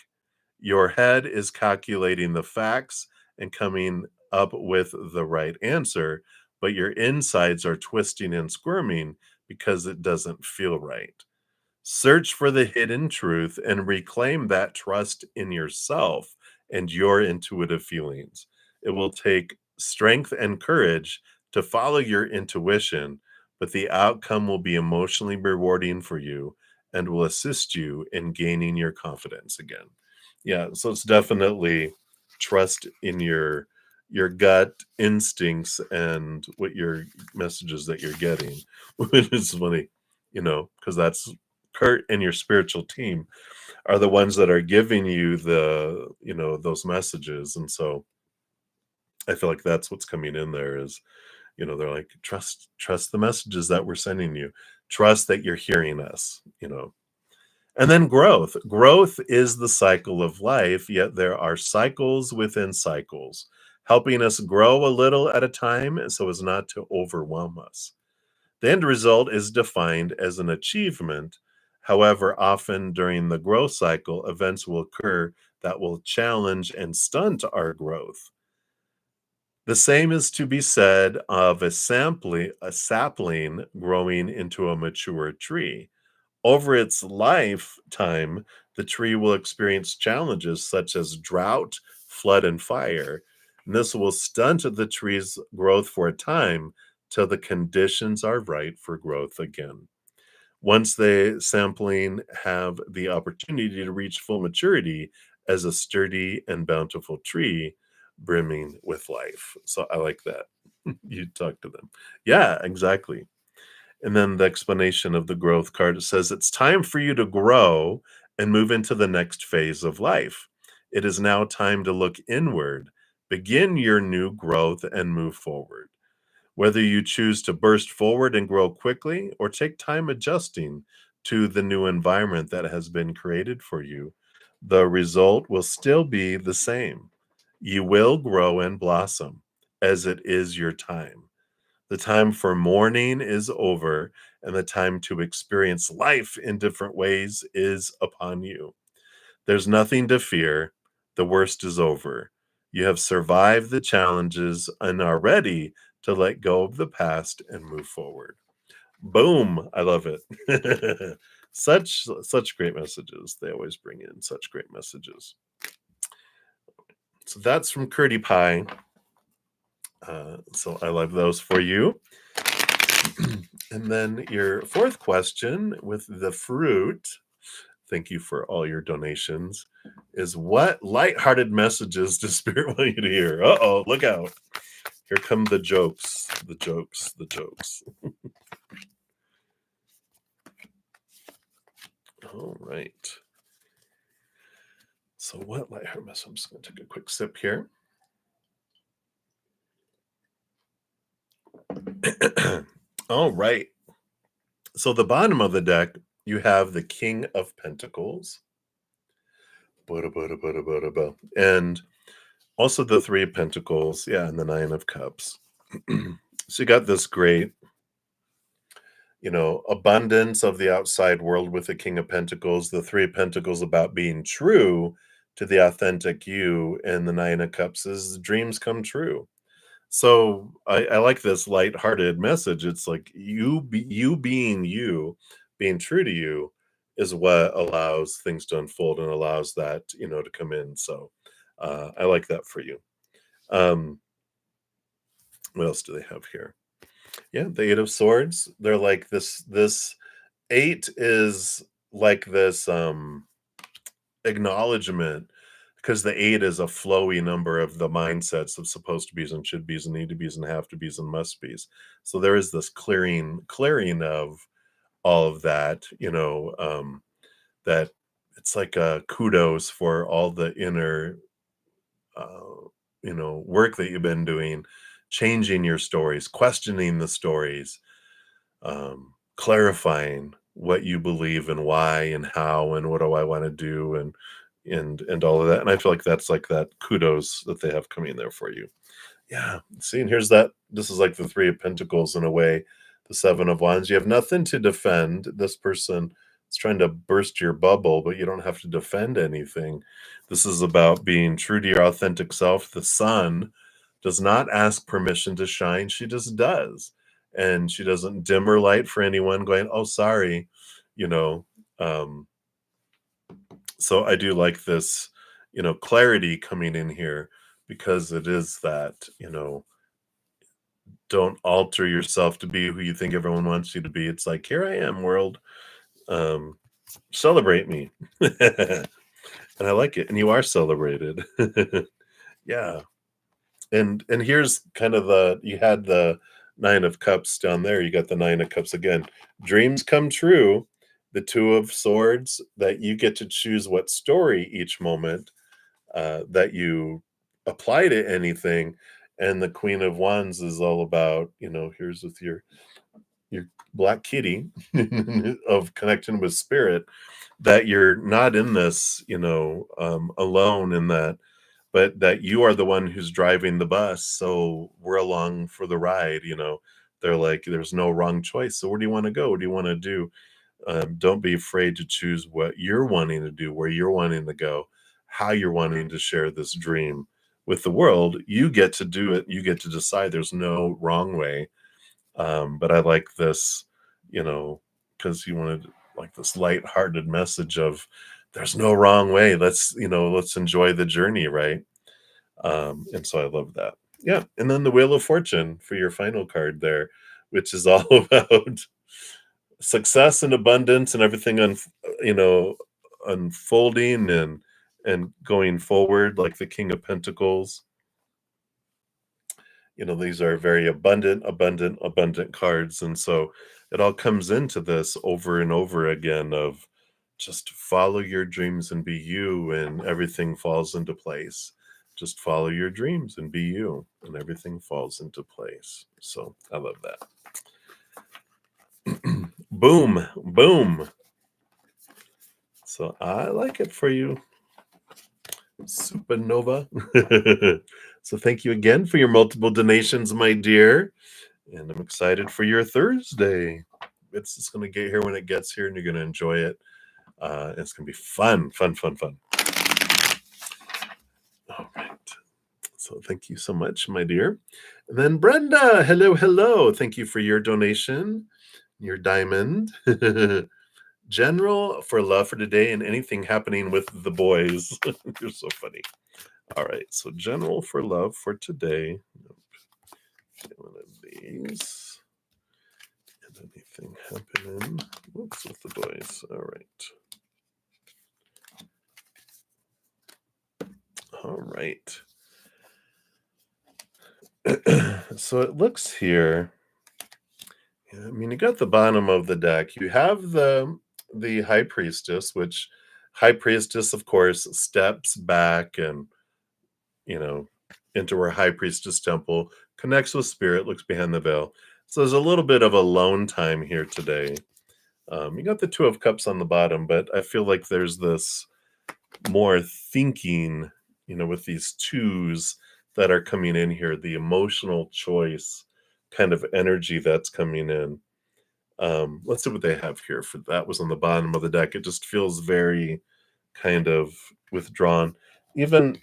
Your head is calculating the facts and coming up with the right answer, but your insides are twisting and squirming because it doesn't feel right. Search for the hidden truth and reclaim that trust in yourself and your intuitive feelings. It will take strength and courage to follow your intuition, but the outcome will be emotionally rewarding for you and will assist you in gaining your confidence again. Yeah, so it's definitely trust in your gut instincts and what your messages that you're getting, which is funny, because that's Kurt and your spiritual team are the ones that are giving you those messages. And so I feel like that's what's coming in there is, they're like, trust the messages that we're sending you. Trust that you're hearing us. And then growth. Growth is the cycle of life, yet there are cycles within cycles, helping us grow a little at a time so as not to overwhelm us. The end result is defined as an achievement. However, often during the growth cycle, events will occur that will challenge and stunt our growth. The same is to be said of a sapling growing into a mature tree. Over its lifetime, the tree will experience challenges such as drought, flood, and fire. And this will stunt the tree's growth for a time till the conditions are right for growth again. Once the sapling have the opportunity to reach full maturity as a sturdy and bountiful tree brimming with life. So I like that. You talk to them. Yeah, exactly. And then the explanation of the growth card, it says it's time for you to grow and move into the next phase of life. It is now time to look inward, begin your new growth, and move forward. Whether you choose to burst forward and grow quickly or take time adjusting to the new environment that has been created for you, the result will still be the same. You will grow and blossom as it is your time. The time for mourning is over, and the time to experience life in different ways is upon you. There's nothing to fear. The worst is over. You have survived the challenges and are ready to let go of the past and move forward. Boom. I love it. Such great messages. They always bring in such great messages. So that's from Curdy Pie. So I love those for you. And then your fourth question with the fruit, thank you for all your donations, is what lighthearted messages does Spirit want you to hear? Uh-oh, look out. Here come the jokes, the jokes, the jokes. All right. So what lighthearted message? I'm just going to take a quick sip here. All right. So the bottom of the deck, you have the King of Pentacles. And also the Three of Pentacles, yeah, and the Nine of Cups. So you got this great, abundance of the outside world with the King of Pentacles, the Three of Pentacles about being true to the authentic you, and the Nine of Cups is dreams come true. So I like this lighthearted message. It's like you being you, being true to you is what allows things to unfold and allows that, to come in. So I like that for you. What else do they have here? Yeah, the Eight of Swords. They're like this eight is like this acknowledgement because the eight is a flowy number of the mindsets of supposed to be's and should be's and need to be's and have to be's and must be's. So there is this clearing of all of that, that it's like a kudos for all the inner work that you've been doing, changing your stories, questioning the stories, clarifying what you believe and why and how and what do I want to do and all of that. And I feel like that's like that kudos that they have coming there for you. Yeah. See, and here's that. This is like the Three of Pentacles in a way, the Seven of Wands. You have nothing to defend. This person is trying to burst your bubble, but you don't have to defend anything. This is about being true to your authentic self. The sun does not ask permission to shine. She just does. And she doesn't dim her light for anyone going, oh, sorry, you know. So I do like this, clarity coming in here because it is that, don't alter yourself to be who you think everyone wants you to be. It's like, here I am, world. Celebrate me. And I like it. And you are celebrated. Yeah. And here's kind of you had the 9 of cups down there, you got the 9 of cups again. Dreams come true, the 2 of swords, that you get to choose what story each moment that you apply to anything. And the Queen of Wands is all about, here's with your black kitty of connecting with spirit, that you're not in this, alone in that, but that you are the one who's driving the bus. So we're along for the ride, They're like, there's no wrong choice. So where do you want to go? What do you want to do? Don't be afraid to choose what you're wanting to do, where you're wanting to go, how you're wanting to share this dream with the world. You get to do it. You get to decide. There's no wrong way. But I like this, because you wanted like this light-hearted message of there's no wrong way. Let's enjoy the journey, right? And so I love that. Yeah. And then the Wheel of Fortune for your final card there, which is all about success and abundance and everything you know unfolding and going forward, like the King of Pentacles. These are very abundant cards, and so it all comes into this over and over again of just follow your dreams and be you, and everything falls into place. Just follow your dreams and be you, and everything falls into place. So I love that. Boom, boom. So I like it for you, Supernova. So thank you again for your multiple donations, my dear. And I'm excited for your Thursday. It's just going to get here when it gets here, and you're going to enjoy it. It's going to be fun, fun, fun, fun. All right. So thank you so much, my dear. And then Brenda, hello, hello. Thank you for your donation, your diamond. General for love for today and anything happening with the boys. You're so funny. All right. So general for love for today. One of these. And anything happening. Whoops, with the boys. All right. All right. So it looks here. I mean, you got the bottom of the deck. You have the High Priestess, which High Priestess, of course, steps back and, into her High Priestess temple, connects with spirit, looks behind the veil. So there's a little bit of alone time here today. You got the Two of Cups on the bottom, but I feel like there's this more thinking, with these twos that are coming in here, the emotional choice kind of energy that's coming in. Let's see what they have here. For that was on the bottom of the deck. It just feels very kind of withdrawn. Even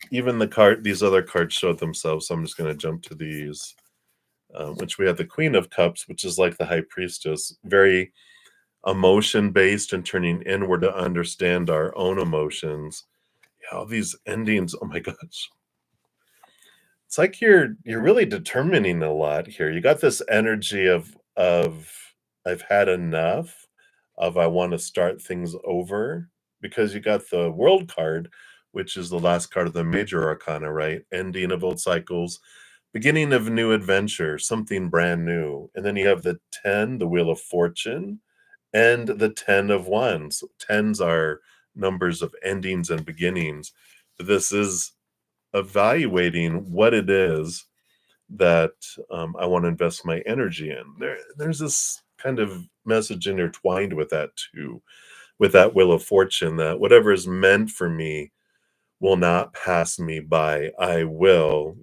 these other cards showed themselves. So I'm just going to jump to these, which we have the Queen of Cups, which is like the High Priestess, very emotion based and turning inward to understand our own emotions. Yeah, all these endings. Oh my gosh. It's like you're really determining a lot here. You got this energy of I've had enough, of I want to start things over, because you got the World card, which is the last card of the major arcana, right? Ending of old cycles, beginning of new adventure, something brand new. And then you have the 10, the Wheel of Fortune, and the 10 of Wands. Tens are numbers of endings and beginnings. But this is evaluating what it is that I want to invest my energy in. There's this kind of message intertwined with that too, with that Wheel of Fortune, that whatever is meant for me will not pass me by. I will,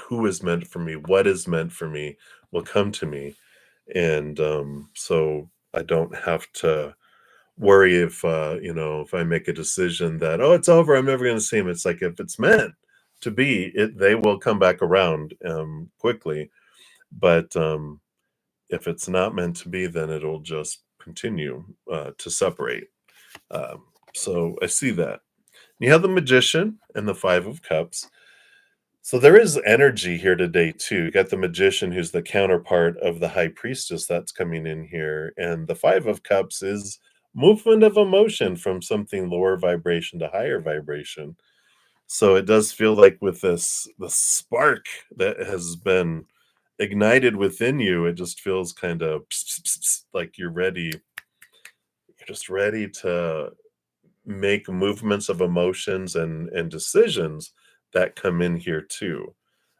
who is meant for me, what is meant for me will come to me. And so I don't have to worry if if I make a decision that, oh, it's over, I'm never going to see him. It's like, if it's meant to be, they will come back around quickly. But if it's not meant to be, then it'll just continue to separate. So I see that. You have the Magician and the Five of Cups. So there is energy here today too. You got the magician who's the counterpart of the high priestess that's coming in here. And the 5 of Cups is movement of emotion from something lower vibration to higher vibration. So it does feel like with this the spark that has been ignited within you, it just feels kind of like you're just ready to make movements of emotions and decisions that come in here too.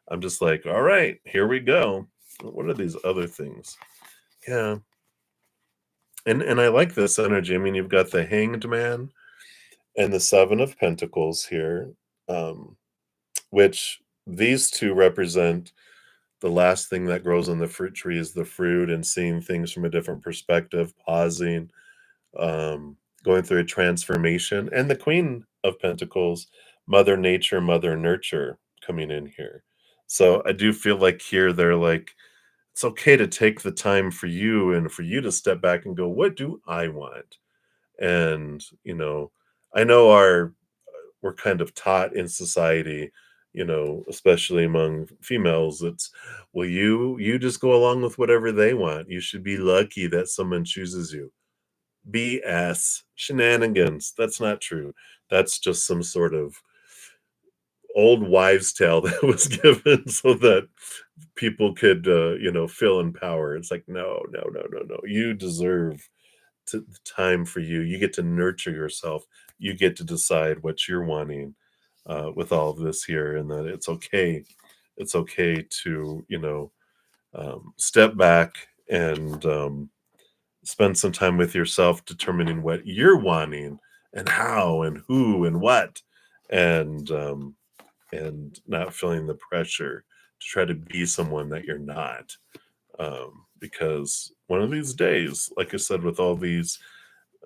I'm just like, all right, here we go. What are these other things? Yeah. And I like this energy. I mean, you've got the Hanged Man and the 7 of Pentacles here, um, which these two represent the last thing that grows on the fruit tree is the fruit and seeing things from a different perspective, pausing, going through a transformation. And the Queen of Pentacles, Mother Nature, Mother Nurture coming in here. So I do feel like here they're like, it's okay to take the time for you and for you to step back and go, what do I want? And, I know we're kind of taught in society, especially among females, it's, well, you just go along with whatever they want. You should be lucky that someone chooses you. BS, shenanigans. That's not true. That's just some sort of old wives' tale that was given so that people could, feel empowered. It's like, no, no, no, no, no. You deserve time for you. You get to nurture yourself. You get to decide what you're wanting with all of this here, and that it's okay. It's okay to, step back and spend some time with yourself, determining what you're wanting and how and who and what, and not feeling the pressure to try to be someone that you're not. Because one of these days, like I said, with all these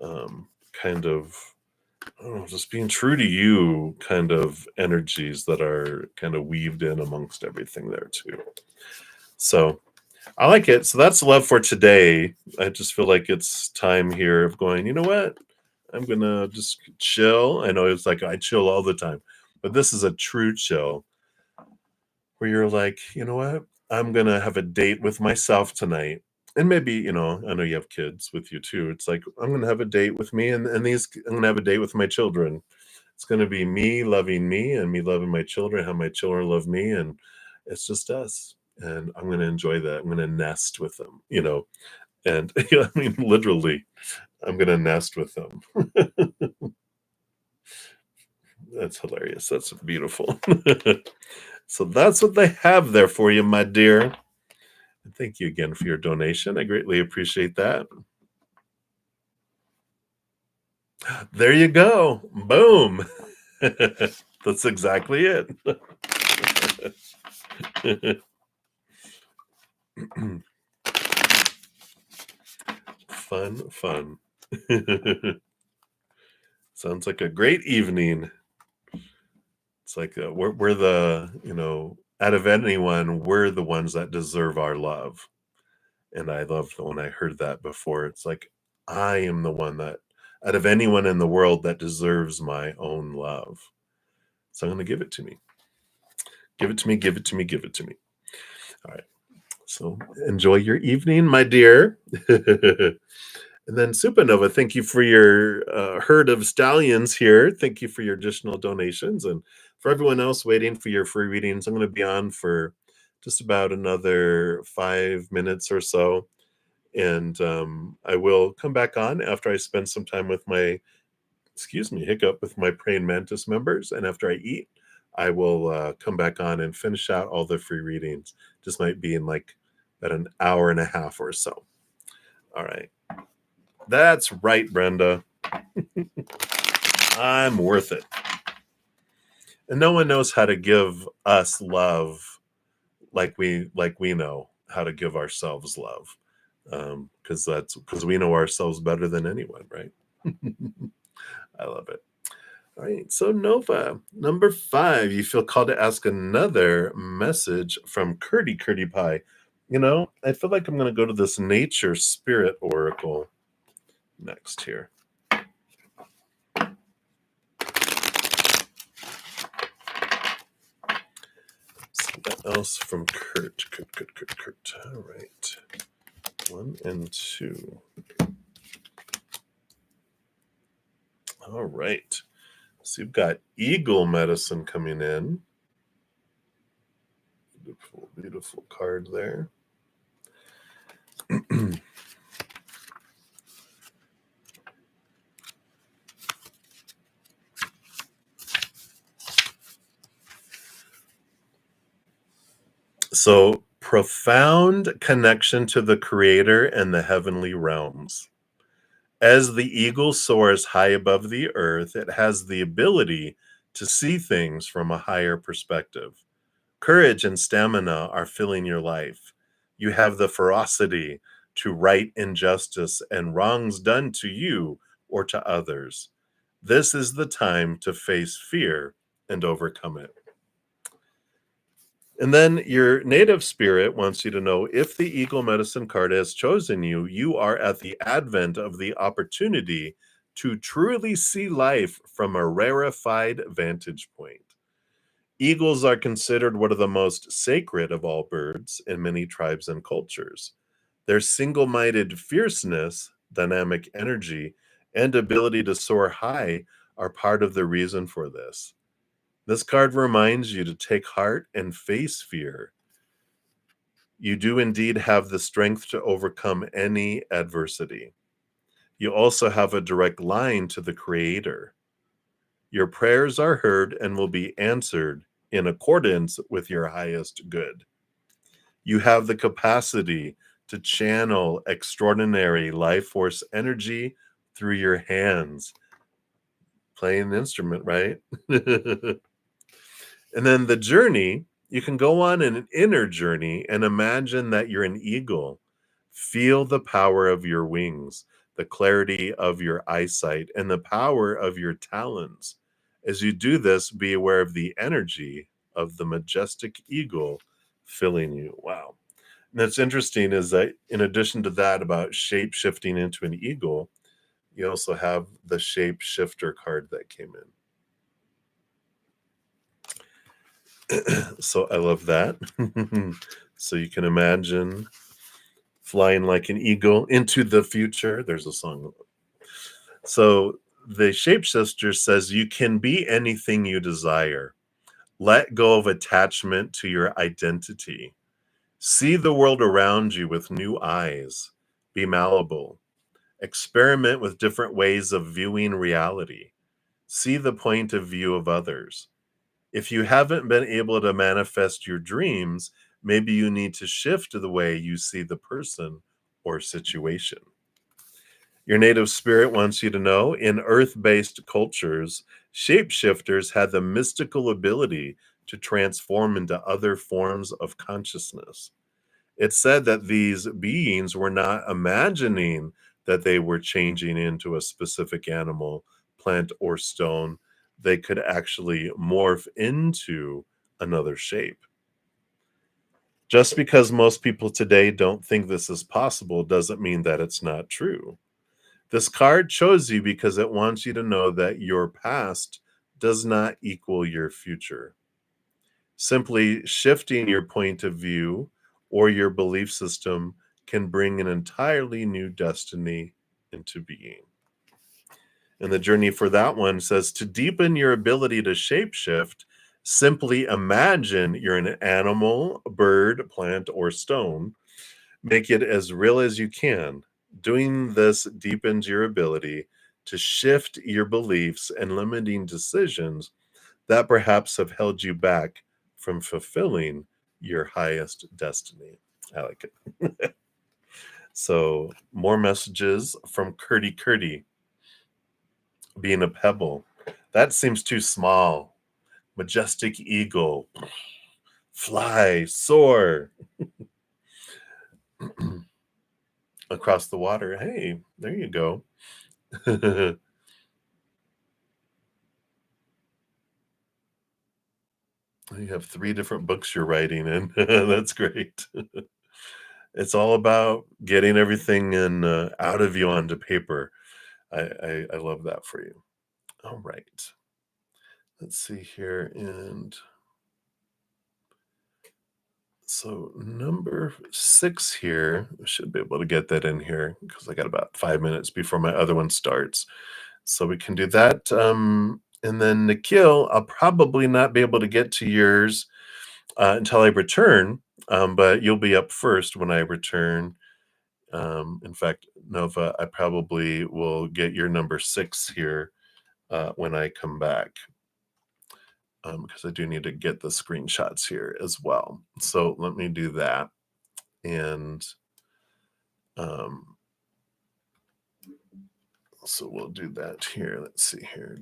kind of, I don't know, just being true to you kind of energies that are kind of weaved in amongst everything there too. So I like it. So that's love for today. I just feel like it's time here of going, you know what? I'm gonna just chill. I know it's like I chill all the time, but this is a true chill where you're like, you know what? I'm gonna have a date with myself tonight. And maybe, I know you have kids with you too. It's like I'm gonna have a date with me and these I'm gonna have a date with my children. It's gonna be me loving me and me loving my children, how my children love me, and it's just us. And I'm gonna enjoy that. I'm gonna nest with them, and I mean literally, I'm gonna nest with them. That's hilarious. That's beautiful. So that's what they have there for you, my dear. And thank you again for your donation. I greatly appreciate that. There you go. Boom. That's exactly it. Fun, fun. Sounds like a great evening. It's like we're the, out of anyone, we're the ones that deserve our love. And I loved when I heard that before. It's like, I am the one that, out of anyone in the world, that deserves my own love. So I'm going to give it to me. Give it to me, give it to me, give it to me. All right. So enjoy your evening, my dear. And then Supernova, thank you for your herd of stallions here. Thank you for your additional donations. And for everyone else waiting for your free readings, I'm going to be on for just about another 5 minutes or so. And I will come back on after I spend some time with my, with my praying mantis members. And after I eat, I will come back on and finish out all the free readings. Just might be in like about an hour and a half or so. All right. That's right, Brenda. I'm worth it. And no one knows how to give us love like we know how to give ourselves love. Because we know ourselves better than anyone, right? I love it. All right, so Nova, number 5, you feel called to ask another message from Curdy Pie. I feel like I'm going to go to this Nature Spirit Oracle next here. else from Kurt? Kurt. All right. 1 and 2. All right. So you've got Eagle Medicine coming in. Beautiful, beautiful card there. So, profound connection to the Creator and the heavenly realms. As the eagle soars high above the earth, it has the ability to see things from a higher perspective. Courage and stamina are filling your life. You have the ferocity to right injustice and wrongs done to you or to others. This is the time to face fear and overcome it. And then your native spirit wants you to know if the Eagle Medicine card has chosen you, you are at the advent of the opportunity to truly see life from a rarefied vantage point. Eagles are considered one of the most sacred of all birds in many tribes and cultures. Their single minded fierceness, dynamic energy, and ability to soar high are part of the reason for this. This card reminds you to take heart and face fear. You do indeed have the strength to overcome any adversity. You also have a direct line to the Creator. Your prayers are heard and will be answered in accordance with your highest good. You have the capacity to channel extraordinary life force energy through your hands. Playing an instrument, right? And then the journey, you can go on an inner journey and imagine that you're an eagle. Feel the power of your wings, the clarity of your eyesight, and the power of your talons. As you do this, be aware of the energy of the majestic eagle filling you. Wow. And that's interesting is that in addition to that about shape shifting into an eagle, you also have the shape shifter card that came in. So I love that. So you can imagine flying like an eagle into the future. There's a song. So the shapeshifter says you can be anything you desire. Let go of attachment to your identity. See the world around you with new eyes. Be malleable. Experiment with different ways of viewing reality. See the point of view of others. If you haven't been able to manifest your dreams, maybe you need to shift the way you see the person or situation. Your native spirit wants you to know in earth based cultures, shapeshifters had the mystical ability to transform into other forms of consciousness. It's said that these beings were not imagining that they were changing into a specific animal, plant, or stone. They could actually morph into another shape. Just because most people today don't think this is possible doesn't mean that it's not true. This card chose you because it wants you to know that your past does not equal your future. Simply shifting your point of view or your belief system can bring an entirely new destiny into being. And the journey for that one says to deepen your ability to shapeshift, simply imagine you're an animal, bird, plant, or stone. Make it as real as you can. Doing this deepens your ability to shift your beliefs and limiting decisions that perhaps have held you back from fulfilling your highest destiny. I like it. So, more messages from Curdy. Being a pebble. That seems too small. Majestic eagle. Fly, soar across the water. Hey, there you go. You have 3 different books you're writing in. That's great. It's all about getting everything in out of you onto paper. I love that for you. All right. Let's see here, and So number 6 here, I should be able to get that in here because I got about 5 minutes before my other one starts. So we can do that. And then Nikhil, I'll probably not be able to get to yours until I return, but you'll be up first when I return. In fact, Nova, I probably will get your number 6 here when I come back because I do need to get the screenshots here as well. So let me do that. And um, so we'll do that here. Let's see here.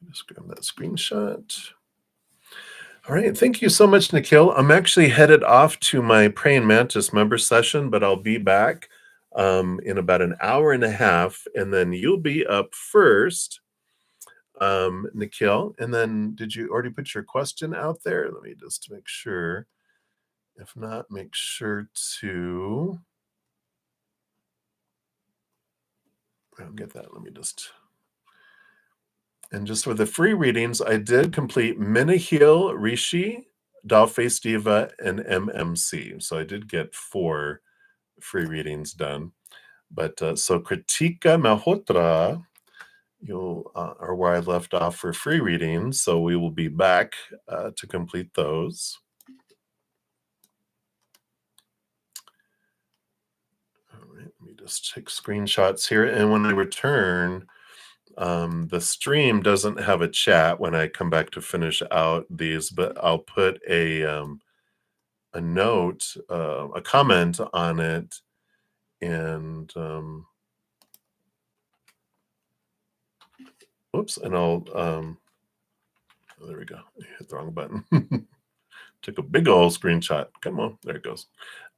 Just grab that screenshot. All right. Thank you so much, Nikhil. I'm actually headed off to my Praying Mantis member session, but I'll be back in about an hour and a half, and then you'll be up first, Nikhil. And then did you already put your question out there? Let me just make sure. If not, make sure to. I don't get that. Let me just. And just for the free readings, I did complete Minahil, Rishi, Dollface Diva, and MMC. So I did get 4 free readings done. But so Kritika Malhotra, you are where I left off for free readings. So we will be back to complete those. All right, let me just take screenshots here. And when I return, the stream doesn't have a chat when I come back to finish out these, but I'll put a note, a comment on it, and oops, and I'll oh, there we go. I hit the wrong button. Took a big old screenshot. Come on, there it goes.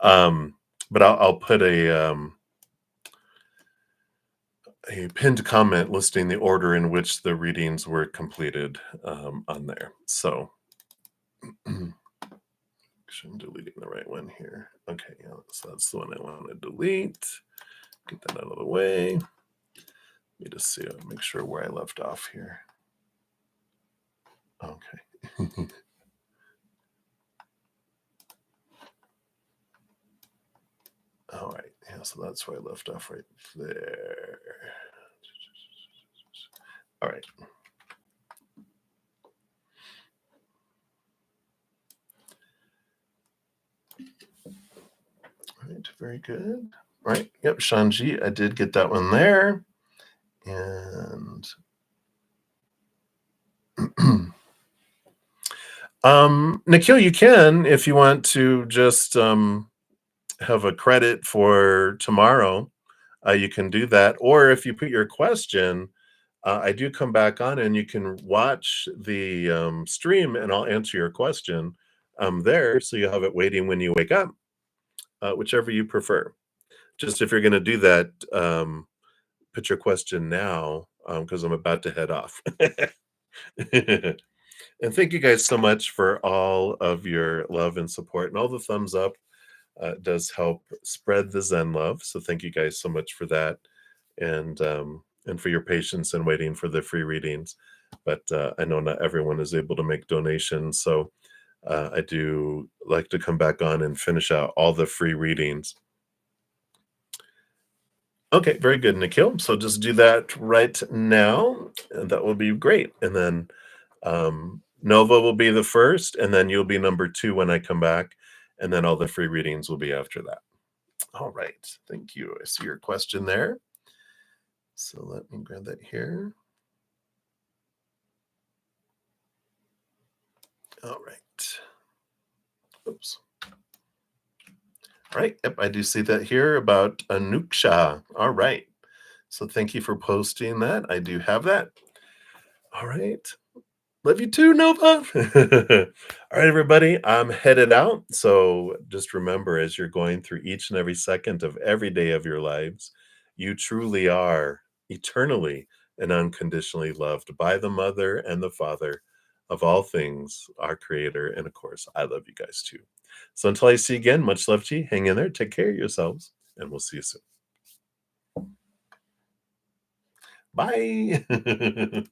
But I'll put a pinned comment listing the order in which the readings were completed on there. So I'm deleting the right one here. Okay, yeah, so that's the one I want to delete. Get that out of the way. Let me just see, make sure where I left off here. Okay. All right, yeah, so that's where I left off right there. All right. All right, very good. All right, yep, Shanji, I did get that one there. And Nikhil, you can, if you want to just have a credit for tomorrow, you can do that. Or if you put your question, I do come back on and you can watch the stream and I'll answer your question there. So you have it waiting when you wake up, whichever you prefer. Just if you're going to do that, put your question now because I'm about to head off. And thank you guys so much for all of your love and support and all the thumbs up. Does help spread the Zen love. So thank you guys so much for that, and for your patience and waiting for the free readings. But I know not everyone is able to make donations, so I do like to come back on and finish out all the free readings. Okay, very good, Nikhil. So just do that right now, and that will be great. And then Nova will be the first, and then you'll be number 2 when I come back, and then all the free readings will be after that. All right, thank you. I see your question there. So let me grab that here. All right. Oops. All right. Yep, I do see that here about Anuksha. All right. So thank you for posting that. I do have that. All right. Love you too, Nova. All right, everybody. I'm headed out. So just remember, as you're going through each and every second of every day of your lives, you truly are eternally and unconditionally loved by the Mother and the Father of all things, our Creator. And of course, I love you guys too. So until I see you again, much love to you. Hang in there. Take care of yourselves, and we'll see you soon. Bye.